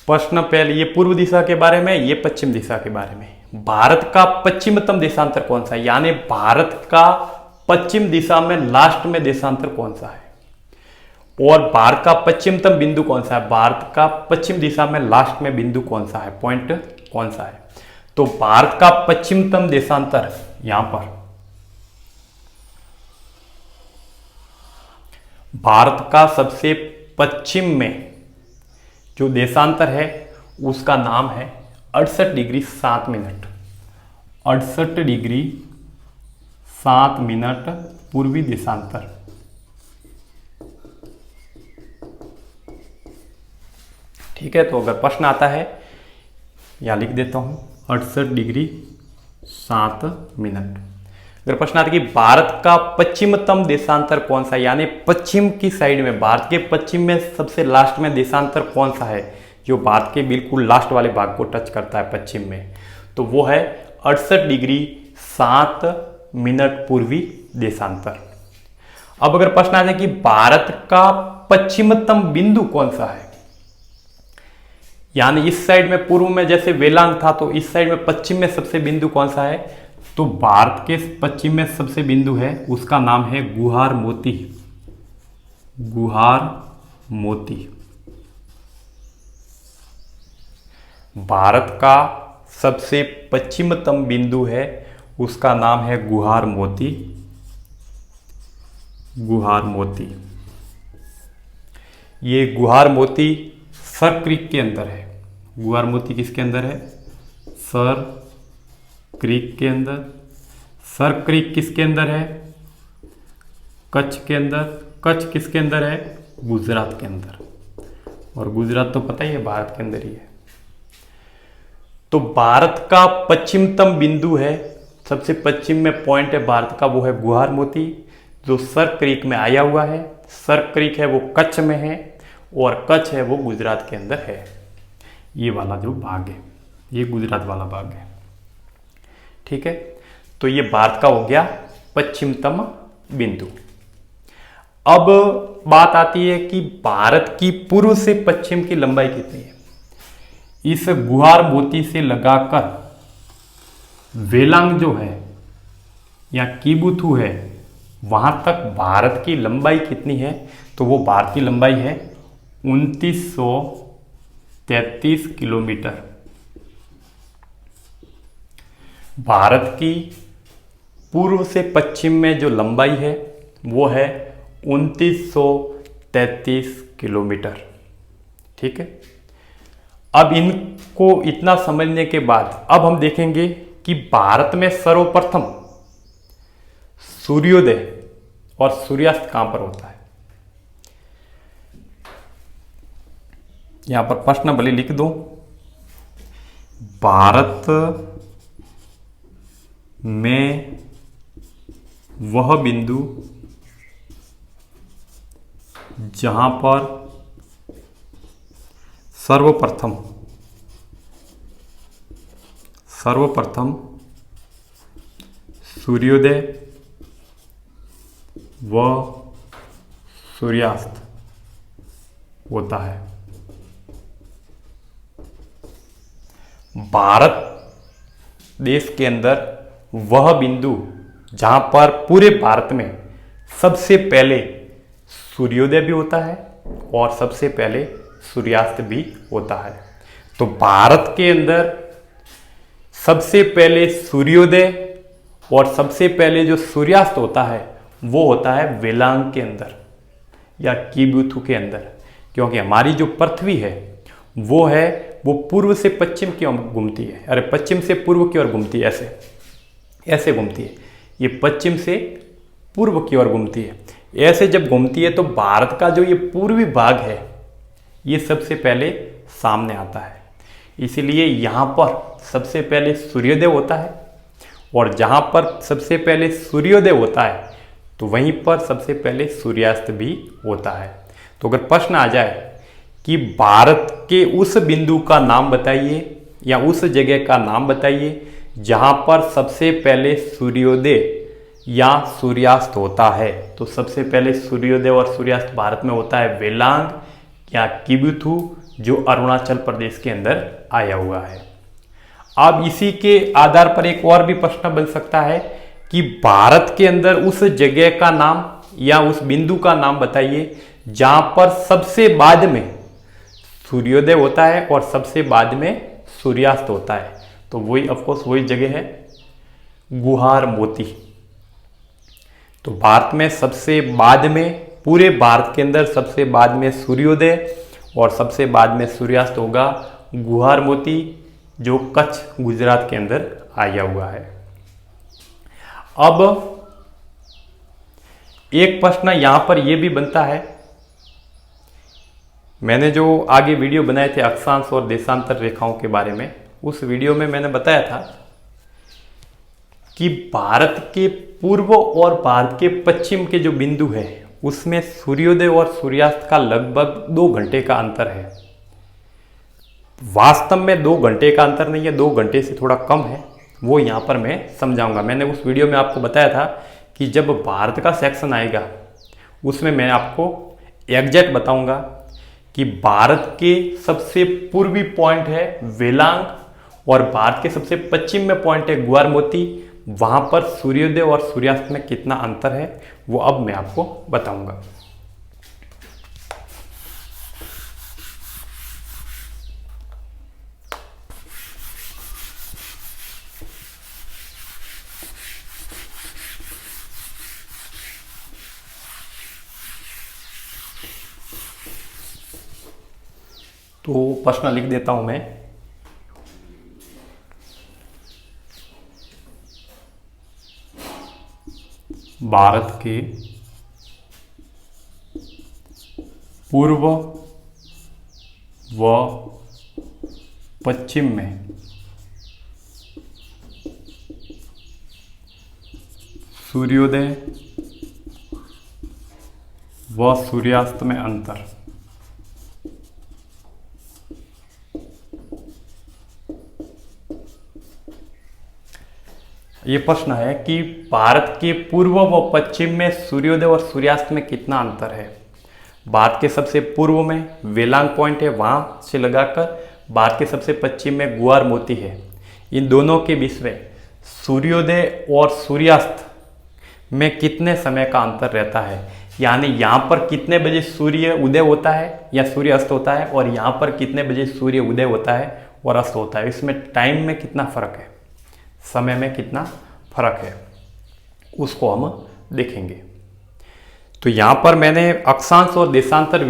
Speaker 1: प्रश्न पहले ये पूर्व दिशा के बारे में, ये पश्चिम दिशा के बारे में। भारत का पश्चिमतम देशांतर कौन सा है, यानी भारत का पश्चिम दिशा में लास्ट में देशांतर कौन सा है, और भारत का पश्चिमतम बिंदु कौन सा है, भारत का पश्चिम दिशा में लास्ट में बिंदु कौन सा है, पॉइंट कौन सा है। तो भारत का पश्चिमतम देशांतर यहां पर भारत का सबसे पश्चिम में जो देशांतर है उसका नाम है 68 डिग्री 7 मिनट, 68 डिग्री 7 मिनट पूर्वी देशांतर। ठीक है, तो अगर प्रश्न आता है यहां लिख देता हूं 68 डिग्री 7 मिनट। अगर प्रश्न आता है कि भारत का पश्चिमतम देशांतर कौन सा है, यानी पश्चिम की साइड में, भारत के पश्चिम में सबसे लास्ट में देशांतर कौन सा है जो भारत के बिल्कुल लास्ट वाले भाग को टच करता है पश्चिम में, तो वो है 68 डिग्री 7 मिनट पूर्वी देशांतर। अब अगर प्रश्न आ जाए कि भारत का पश्चिमतम बिंदु कौन सा है, यानी इस साइड में पूर्व में जैसे वेलांग था, तो इस साइड में पश्चिम में सबसे बिंदु कौन सा है, तो भारत के पश्चिम में सबसे बिंदु है उसका नाम है गुहार मोती, गुहार मोती। भारत का सबसे पश्चिमतम बिंदु है उसका नाम है गुहार मोती, गुहार मोती। ये गुहार मोती सर क्रीक के अंदर है। गुहार मोती किसके अंदर है? सर क्रीक के अंदर। सर क्रीक किसके अंदर है? कच्छ के अंदर। कच्छ किसके अंदर है? गुजरात के अंदर। और गुजरात तो पता ही है भारत के अंदर ही है। तो भारत का पश्चिमतम बिंदु है, सबसे पश्चिम में पॉइंट है भारत का, वो है गुहार मोती, जो सर क्रीक में आया हुआ है। सर क्रीक है वो कच्छ में है, और कच्छ है वो गुजरात के अंदर है। ये वाला जो भाग है ये गुजरात वाला भाग है। ठीक है, तो ये भारत का हो गया पश्चिमतम बिंदु। अब बात आती है कि भारत की पूर्व से पश्चिम की लंबाई कितनी है। इस गुहार मोती से लगाकर वेलांग जो है या कीबुथु है वहां तक भारत की लंबाई कितनी है, तो वो भारत की लंबाई है 2933 किलोमीटर। भारत की पूर्व से पश्चिम में जो लंबाई है वो है 2933 किलोमीटर। ठीक है, अब इनको इतना समझने के बाद अब हम देखेंगे कि भारत में सर्वप्रथम सूर्योदय और सूर्यास्त कहां पर होता है। यहां पर प्रश्न भले लिख दो, भारत में वह बिंदु जहां पर सर्वप्रथम सूर्योदय व सूर्यास्त होता है। भारत देश के अंदर वह बिंदु जहां पर पूरे भारत में सबसे पहले सूर्योदय भी होता है और सबसे पहले सूर्यास्त भी होता है। तो भारत के अंदर सबसे पहले सूर्योदय और सबसे पहले जो सूर्यास्त होता है वो होता है वेलांग के अंदर या किबुथु के अंदर, क्योंकि हमारी जो पृथ्वी है वो पूर्व से पश्चिम की ओर घूमती है, अरे पश्चिम से पूर्व की ओर घूमती है, ऐसे घूमती है। ये पश्चिम से पूर्व की ओर घूमती है। ऐसे जब घूमती है तो भारत का जो ये पूर्वी भाग है ये सबसे पहले सामने आता है। इसीलिए यहाँ पर सबसे पहले सूर्योदय होता है, और जहाँ पर सबसे पहले सूर्योदय होता है तो वहीं पर सबसे पहले सूर्यास्त भी होता है। तो अगर प्रश्न आ जाए कि भारत के उस बिंदु का नाम बताइए या उस जगह का नाम बताइए जहाँ पर सबसे पहले सूर्योदय या सूर्यास्त होता है, तो सबसे पहले सूर्योदय और सूर्यास्त भारत में होता है वेलांग या किबुथु, जो अरुणाचल प्रदेश के अंदर आया हुआ है। अब इसी के आधार पर एक और भी प्रश्न बन सकता है कि भारत के अंदर उस जगह का नाम या उस बिंदु का नाम बताइए जहां पर सबसे बाद में सूर्योदय होता है और सबसे बाद में सूर्यास्त होता है। तो वही ऑफकोर्स वही जगह है गुहार मोती। तो भारत में सबसे बाद में, पूरे भारत के अंदर सबसे बाद में सूर्योदय और सबसे बाद में सूर्यास्त होगा गुहार मोती, जो कच्छ गुजरात के अंदर आया हुआ है। अब एक प्रश्न यहां पर यह भी बनता है, मैंने जो आगे वीडियो बनाए थे अक्षांश और देशांतर रेखाओं के बारे में, उस वीडियो में मैंने बताया था कि भारत के पूर्व और भारत के पश्चिम के जो बिंदु है उसमें सूर्योदय और सूर्यास्त का लगभग 2 घंटे का अंतर है। वास्तव में 2 घंटे का अंतर नहीं है, 2 घंटे से थोड़ा कम है, वो यहाँ पर मैं समझाऊंगा। मैंने उस वीडियो में आपको बताया था कि जब भारत का सेक्शन आएगा उसमें मैं आपको एग्जैक्ट बताऊंगा कि भारत के सबसे पूर्वी पॉइंट है वेलांग और भारत के सबसे पश्चिम में पॉइंट है गुहार मोती, वहां पर सूर्योदय और सूर्यास्त में कितना अंतर है वो अब मैं आपको बताऊंगा। तो प्रश्न लिख देता हूं मैं। भारत के पूर्व व पश्चिम में सूर्योदय व सूर्यास्त में अंतर। ये प्रश्न है कि भारत के पूर्व व पश्चिम में सूर्योदय और सूर्यास्त में कितना अंतर है। भारत के सबसे पूर्व में वेलांग पॉइंट है, वहां से लगाकर भारत के सबसे पश्चिम में गुहार मोती है। इन दोनों के बीच में सूर्योदय और सूर्यास्त में कितने समय का अंतर रहता है, यानी यहाँ पर कितने बजे सूर्य उदय होता है या सूर्य अस्त होता है, और यहाँ पर कितने बजे सूर्य उदय होता है और अस्त होता है। इसमें टाइम में कितना फर्क है, समय में कितना फर्क है, उसको हम देखेंगे। तो यहाँ पर मैंने अक्षांश और देशांतर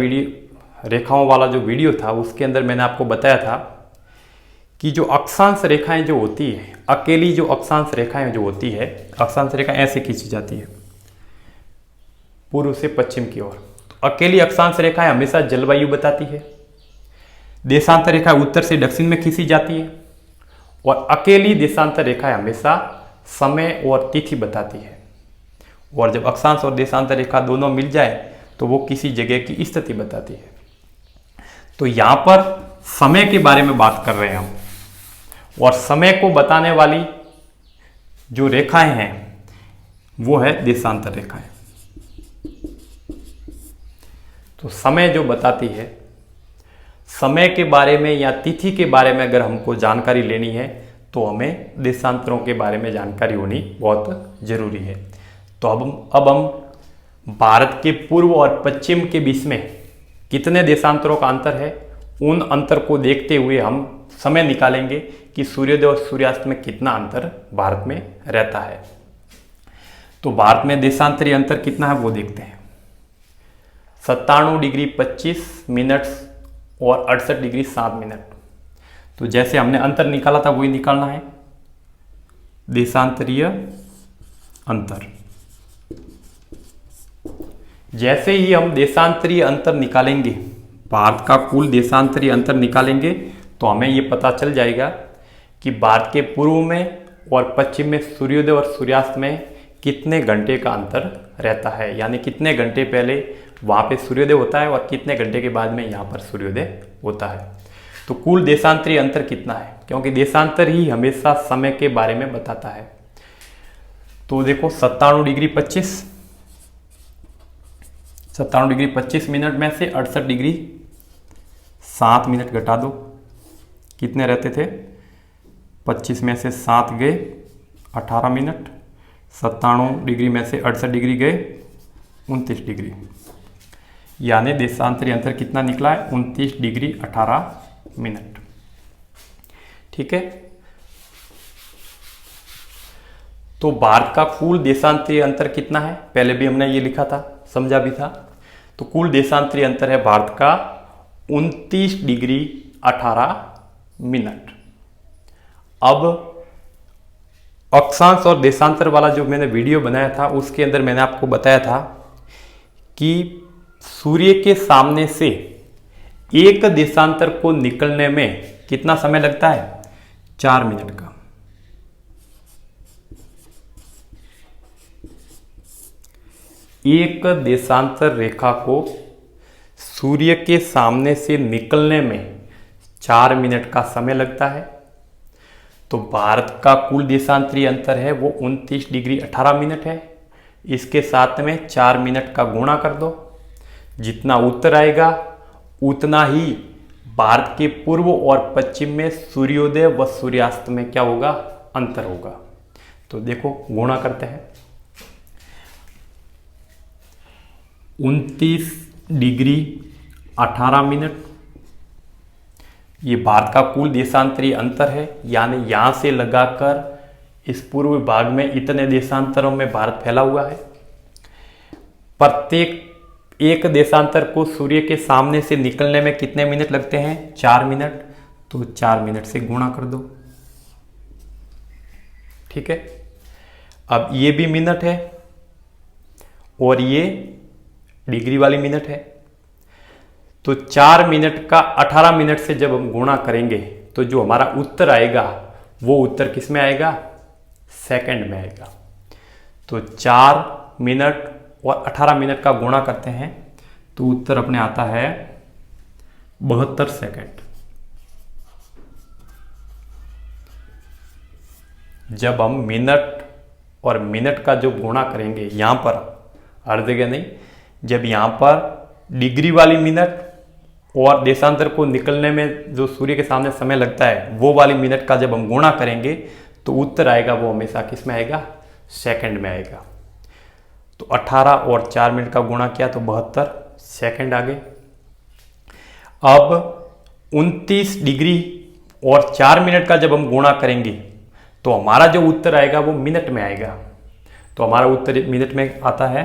Speaker 1: रेखाओं वाला जो वीडियो था उसके अंदर मैंने आपको बताया था कि जो अक्षांश रेखाएं जो होती है, अकेली जो अक्षांश रेखाएं जो होती है, अक्षांश रेखा ऐसे खींची जाती है पूर्व से पश्चिम की ओर। तो अकेली अक्षांश रेखाएं हमेशा जलवायु बताती है। देशांतर रेखा उत्तर से दक्षिण में खींची जाती है, और अकेली देशांतर रेखाएं हमेशा समय और तिथि बताती है। और जब अक्षांश और देशांतर रेखा दोनों मिल जाए तो वो किसी जगह की स्थिति बताती है। तो यहाँ पर समय के बारे में बात कर रहे हैं हम, और समय को बताने वाली जो रेखाएं हैं वो है देशांतर रेखाएं। तो समय जो बताती है, समय के बारे में या तिथि के बारे में अगर हमको जानकारी लेनी है तो हमें देशांतरों के बारे में जानकारी होनी बहुत जरूरी है। तो अब हम भारत के पूर्व और पश्चिम के बीच में कितने देशांतरों का अंतर है, उन अंतर को देखते हुए हम समय निकालेंगे कि सूर्योदय और सूर्यास्त में कितना अंतर भारत में रहता है। तो भारत में देशांतरीय अंतर कितना है वो देखते हैं। 97 डिग्री 25 मिनट और 68 डिग्री 7 मिनट। तो जैसे हमने अंतर निकाला था वही निकालना है, देशांतरीय अंतर। जैसे ही हम देशांतरीय अंतर निकालेंगे, भारत का कुल देशांतरीय अंतर निकालेंगे, तो हमें ये पता चल जाएगा कि भारत के पूर्व में और पश्चिम में सूर्योदय और सूर्यास्त में कितने घंटे का अंतर रहता है, यानी कितने घंटे पहले वहाँ पे सूर्योदय होता है और कितने घंटे के बाद में यहाँ पर सूर्योदय होता है। तो कुल देशांतरीय अंतर कितना है, क्योंकि देशांतर ही हमेशा समय के बारे में बताता है। तो देखो 97 डिग्री 25 मिनट में से 68 डिग्री 7 मिनट घटा दो, कितने रहते थे, 25 में से 7 गए 18 मिनट, 97 डिग्री में से 68 डिग्री गए 29 डिग्री, यानी देशांतरीय अंतर कितना निकला है, 29 डिग्री 18 मिनट। ठीक है। तो भारत का कुल देशांतरीय अंतर कितना है, पहले भी हमने ये लिखा था, समझा भी था। तो कुल देशांतरीय अंतर है भारत का 29 डिग्री 18 मिनट। अब अक्षांश और देशांतर वाला जो मैंने वीडियो बनाया था उसके अंदर मैंने आपको बताया था कि सूर्य के सामने से एक देशांतर को निकलने में कितना समय लगता है, 4 मिनट का। एक देशांतर रेखा को सूर्य के सामने से निकलने में 4 मिनट का समय लगता है। तो भारत का कुल देशांतरीय अंतर है वो 29 डिग्री 18 मिनट है। इसके साथ में 4 मिनट का गुणा कर दो, जितना उत्तर आएगा उतना ही भारत के पूर्व और पश्चिम में सूर्योदय व सूर्यास्त में क्या होगा, अंतर होगा। तो देखो गुणा करते हैं, 29 डिग्री 18 मिनट, ये भारत का कुल देशांतरीय अंतर है, यानी यहां से लगाकर इस पूर्व भाग में इतने देशांतरों में भारत फैला हुआ है। प्रत्येक एक देशांतर को सूर्य के सामने से निकलने में कितने मिनट लगते हैं, 4 मिनट। तो 4 मिनट से गुणा कर दो। ठीक है। अब ये भी मिनट है और ये डिग्री वाली मिनट है। तो 4 मिनट का 18 मिनट से जब हम गुणा करेंगे तो जो हमारा उत्तर आएगा वो उत्तर किस में आएगा, सेकंड में आएगा। तो 4 मिनट और 18 मिनट का गुणा करते हैं तो उत्तर अपने आता है 72 सेकंड। जब हम मिनट और मिनट का जो गुणा करेंगे, यहां पर हर जगह नहीं, जब यहां पर डिग्री वाली मिनट और देशांतर को निकलने में जो सूर्य के सामने समय लगता है वो वाली मिनट का जब हम गुणा करेंगे तो उत्तर आएगा वो हमेशा किस में आएगा, सेकंड में आएगा। तो 18 और 4 मिनट का गुणा किया तो 72 सेकंड आ गए। अब 29 डिग्री और 4 मिनट का जब हम गुणा करेंगे तो हमारा जो उत्तर आएगा वो मिनट में आएगा। तो हमारा उत्तर मिनट में आता है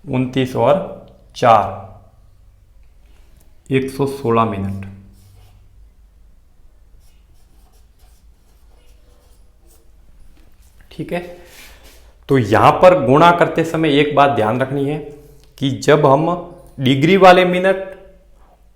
Speaker 1: 29 और 4 116 मिनट। ठीक है। तो यहां पर गुणा करते समय एक बात ध्यान रखनी है कि जब हम डिग्री वाले मिनट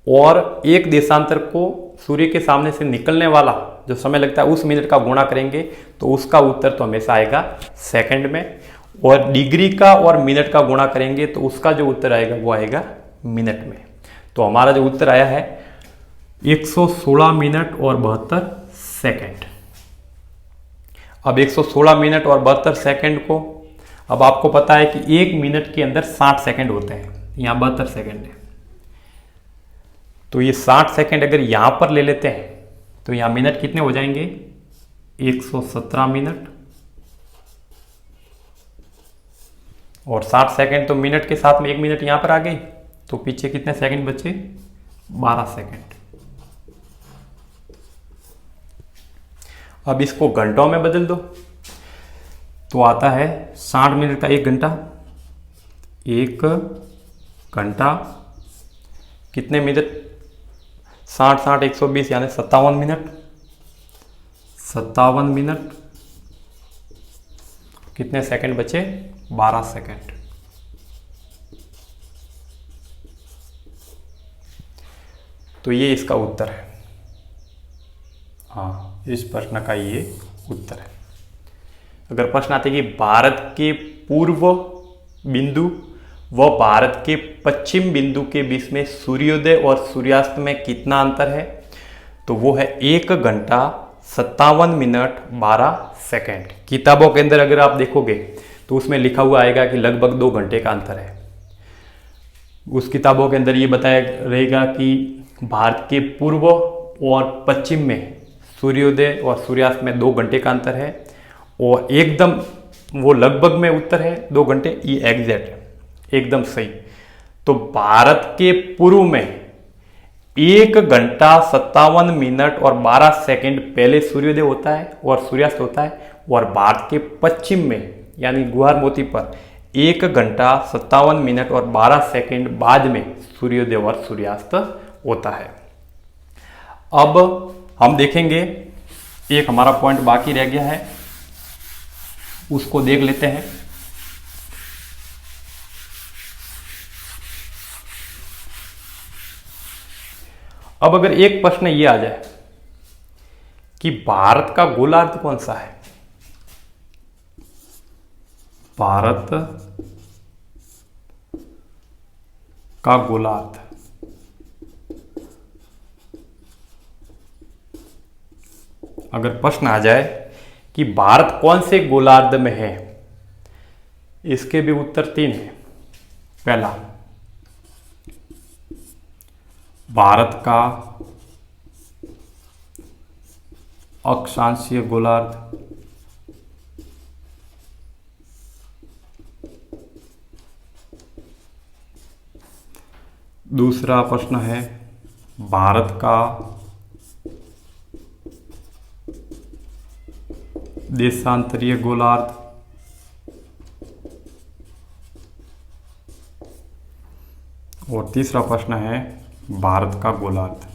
Speaker 1: और एक देशांतर को सूर्य के सामने से निकलने वाला जो समय लगता है उस मिनट का गुणा करेंगे तो उसका उत्तर तो हमेशा आएगा सेकंड में, और डिग्री का और मिनट का गुणा करेंगे तो उसका जो उत्तर आएगा वो आएगा मिनट में। तो हमारा जो उत्तर आया है 116 मिनट और 72 सेकंड। अब 116 मिनट और 72 सेकंड को, अब आपको पता है कि 1 मिनट के अंदर 60 सेकंड होते हैं, यहाँ 72 सेकंड है। तो ये 60 सेकंड अगर यहाँ पर ले लेते हैं तो यहाँ मिनट कितने हो जाएंगे, 117 मिनट, और 60 सेकंड तो मिनट के साथ में 1 मिनट यहाँ पर आ गई, तो पीछे कितने सेकंड बचे, 12 सेकंड। अब इसको घंटों में बदल दो। तो आता है 60 मिनट का 1 घंटा। 1 घंटा कितने मिनट? 60 60 120 यानी 57 मिनट। 57 मिनट कितने सेकंड बचे? 12 सेकंड। तो ये इसका उत्तर है। हाँ, इस प्रश्न का ये उत्तर है। अगर प्रश्न आते कि भारत के पूर्व बिंदु व भारत के पश्चिम बिंदु के बीच में सूर्योदय और सूर्यास्त में कितना अंतर है, तो वो है 1 घंटा 57 मिनट 12 सेकंड। किताबों के अंदर अगर आप देखोगे तो उसमें लिखा हुआ आएगा कि लगभग 2 घंटे का अंतर है। उस किताबों के अंदर ये बताया रहेगा कि भारत के पूर्व और पश्चिम में सूर्योदय और सूर्यास्त में 2 घंटे का अंतर है, और एकदम वो लगभग में उत्तर है 2 घंटे, ये एग्जैक्ट है, एकदम सही। तो भारत के पूर्व में 1 घंटा 57 मिनट और 12 सेकंड पहले सूर्योदय होता है और सूर्यास्त होता है, और भारत के पश्चिम में यानी गुहार मोती पर 1 घंटा 57 मिनट और 12 सेकंड बाद में सूर्योदय और सूर्यास्त होता है। अब हम देखेंगे, एक हमारा पॉइंट बाकी रह गया है, उसको देख लेते हैं। अब अगर एक प्रश्न ये आ जाए कि भारत का गोलार्ध कौन सा है, भारत का गोलार्ध, अगर प्रश्न आ जाए कि भारत कौन से गोलार्ध में है, इसके भी उत्तर 3 है। पहला, भारत का अक्षांशीय गोलार्ध, दूसरा प्रश्न है भारत का देशांतरीय गोलार्ध, और तीसरा प्रश्न है भारत का गोलार्ध।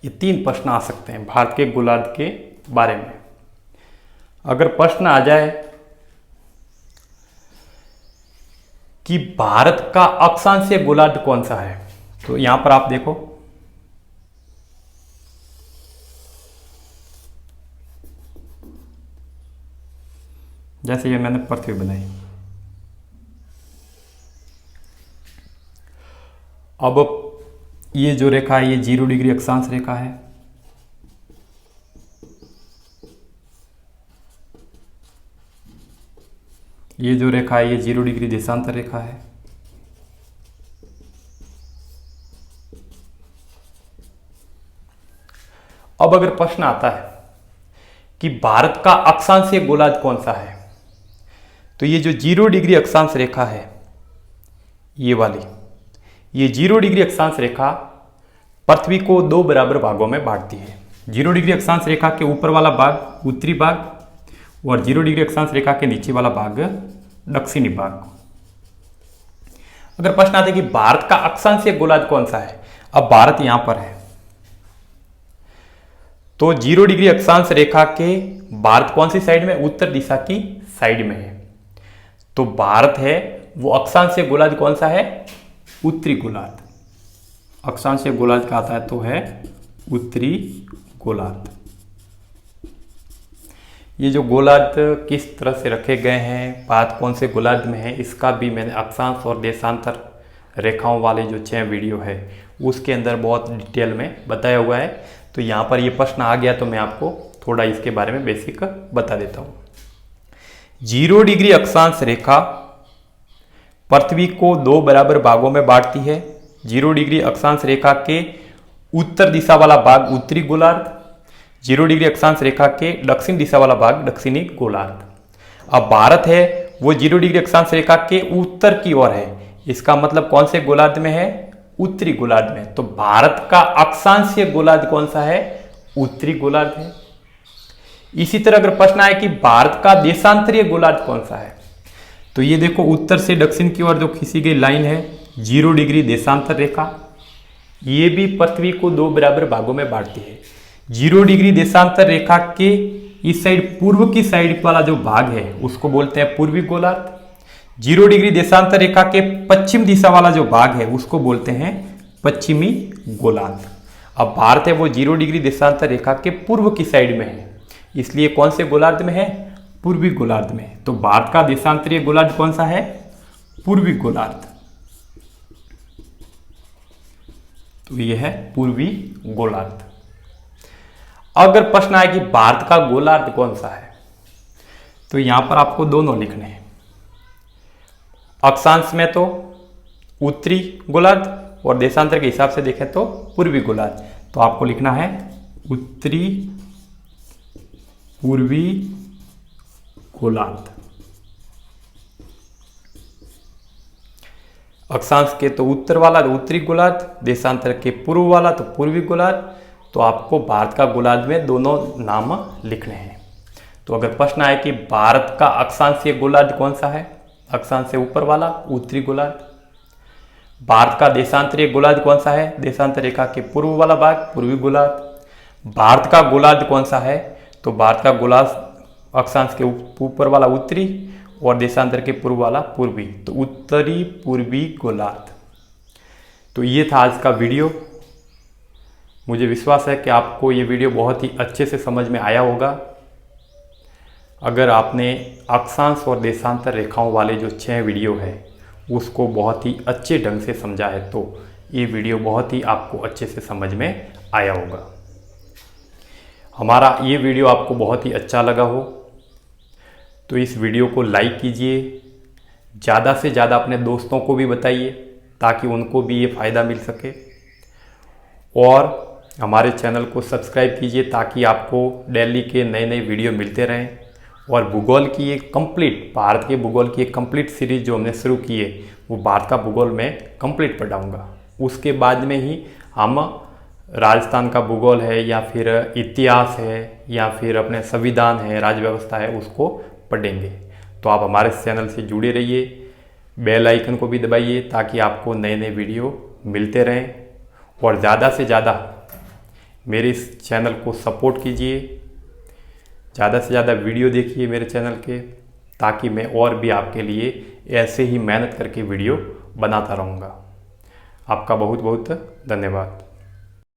Speaker 1: ये 3 प्रश्न आ सकते हैं भारत के गोलार्ध के बारे में। अगर प्रश्न आ जाए कि भारत का अक्षांशीय गोलार्ध कौन सा है, तो यहां पर आप देखो, जैसे ये मैंने पृथ्वी बनाई। अब ये जो रेखा है ये 0 डिग्री अक्षांश रेखा है, ये जो रेखा है ये 0 डिग्री देशांतर रेखा है, अब अगर प्रश्न आता है कि भारत का अक्षांशीय गोलार्ध कौन सा है, तो ये जो 0 डिग्री अक्षांश रेखा है, ये वाली, ये 0 डिग्री अक्षांश रेखा पृथ्वी को 2 बराबर भागों में बांटती है। 0 डिग्री अक्षांश रेखा के ऊपर वाला भाग उत्तरी भाग, और 0 डिग्री अक्षांश रेखा के नीचे वाला भाग दक्षिणी भाग। अगर प्रश्न आता है कि भारत का अक्षांशीय गोलार्ध कौन सा है, अब भारत यहां पर है, तो 0 डिग्री अक्षांश रेखा के भारत कौन सी साइड में? उत्तर दिशा की साइड में है। तो भारत है वो अक्षांशीय गोलार्ध कौन सा है? उत्तरी गोलार्ध। अक्षांशीय गोलार्ध का आता है तो है उत्तरी गोलार्ध। ये जो गोलार्ध किस तरह से रखे गए हैं, भारत कौन से गोलार्ध में है, इसका भी मैंने अक्षांश और देशांतर रेखाओं वाले जो 6 वीडियो है उसके अंदर बहुत डिटेल में बताया हुआ है। तो यहाँ पर ये प्रश्न आ गया तो मैं आपको थोड़ा इसके बारे में बेसिक बता देता हूँ। 0 डिग्री अक्षांश रेखा पृथ्वी को 2 बराबर भागों में बांटती है। 0 डिग्री अक्षांश रेखा के उत्तर दिशा वाला भाग उत्तरी गोलार्ध, 0 डिग्री अक्षांश रेखा के दक्षिण दिशा वाला भाग दक्षिणी गोलार्ध। अब भारत है वो 0 डिग्री अक्षांश रेखा के उत्तर की ओर है, इसका मतलब कौन से गोलार्ध में है? उत्तरी गोलार्ध में। तो भारत का अक्षांशीय गोलार्ध कौन सा है? उत्तरी गोलार्ध है। इसी तरह अगर प्रश्न आए कि भारत का देशांतरीय गोलार्ध कौन सा है, तो ये देखो उत्तर से दक्षिण की ओर जो खींची गई लाइन है 0 डिग्री देशांतर रेखा, ये भी पृथ्वी को 2 बराबर भागों में बांटती है। 0 डिग्री देशांतर रेखा के इस साइड पूर्व की साइड वाला जो भाग है उसको बोलते हैं पूर्वी गोलार्ध। 0 डिग्री देशांतर रेखा के पश्चिम दिशा वाला जो भाग है उसको बोलते हैं पश्चिमी गोलार्ध। अब भारत है वो 0 डिग्री देशांतर रेखा के पूर्व की साइड में है, इसलिए कौन से गोलार्ध में है? पूर्वी गोलार्ध में। तो भारत का देशांतरीय गोलार्ध कौन सा है? पूर्वी गोलार्ध। तो यह है पूर्वी गोलार्ध। अगर प्रश्न आए कि भारत का गोलार्ध कौन सा है, तो यहां पर आपको दोनों लिखने हैं। अक्षांश में तो उत्तरी गोलार्ध और देशांतर के हिसाब से देखें तो पूर्वी गोलार्ध। तो आपको लिखना है उत्तरी पूर्वी गोलार्ध। अक्षांश के तो उत्तर वाला तो उत्तरी गोलार्ध, देशांतर के पूर्व वाला तो पूर्वी गोलार्ध। तो आपको भारत का गोलार्ध में दोनों नाम लिखने हैं। तो अगर प्रश्न आए कि भारत का अक्षांशीय गोलार्ध कौन सा है, अक्षांश से ऊपर वाला उत्तरी गोलार्ध। भारत का देशांतरीय गोलार्ध कौन सा है? देशांतर रेखा के पूर्व वाला भाग पूर्वी गोलार्ध। भारत का गोलार्ध कौन सा है? तो भारत का गोलार्ध अक्षांश के ऊपर वाला उत्तरी और देशांतर के पूर्व वाला पूर्वी, तो उत्तरी पूर्वी गोलार्ध। तो ये था आज का वीडियो। मुझे विश्वास है कि आपको ये वीडियो बहुत ही अच्छे से समझ में आया होगा। अगर आपने अक्षांश और देशांतर रेखाओं वाले जो 6 वीडियो है उसको बहुत ही अच्छे ढंग से समझा है, तो ये वीडियो बहुत ही आपको अच्छे से समझ में आया होगा। हमारा ये वीडियो आपको बहुत ही अच्छा लगा हो तो इस वीडियो को लाइक कीजिए, ज़्यादा से ज़्यादा अपने दोस्तों को भी बताइए ताकि उनको भी ये फ़ायदा मिल सके, और हमारे चैनल को सब्सक्राइब कीजिए ताकि आपको डेली के नए नए वीडियो मिलते रहें। और भूगोल की एक कंप्लीट, भारत के भूगोल की एक कंप्लीट सीरीज जो हमने शुरू की है वो भारत का भूगोल में कंप्लीट पढ़ाऊँगा। उसके बाद में ही हम राजस्थान का भूगोल है या फिर इतिहास है या फिर अपने संविधान है, राज्य व्यवस्था है, उसको पढ़ेंगे। तो आप हमारे चैनल से जुड़े रहिए, बेल आइकन को भी दबाइए ताकि आपको नए नए वीडियो मिलते रहें, और ज़्यादा से ज़्यादा मेरे इस चैनल को सपोर्ट कीजिए, ज़्यादा से ज़्यादा वीडियो देखिए मेरे चैनल के, ताकि मैं और भी आपके लिए ऐसे ही मेहनत करके वीडियो बनाता रहूँगा। आपका बहुत बहुत धन्यवाद।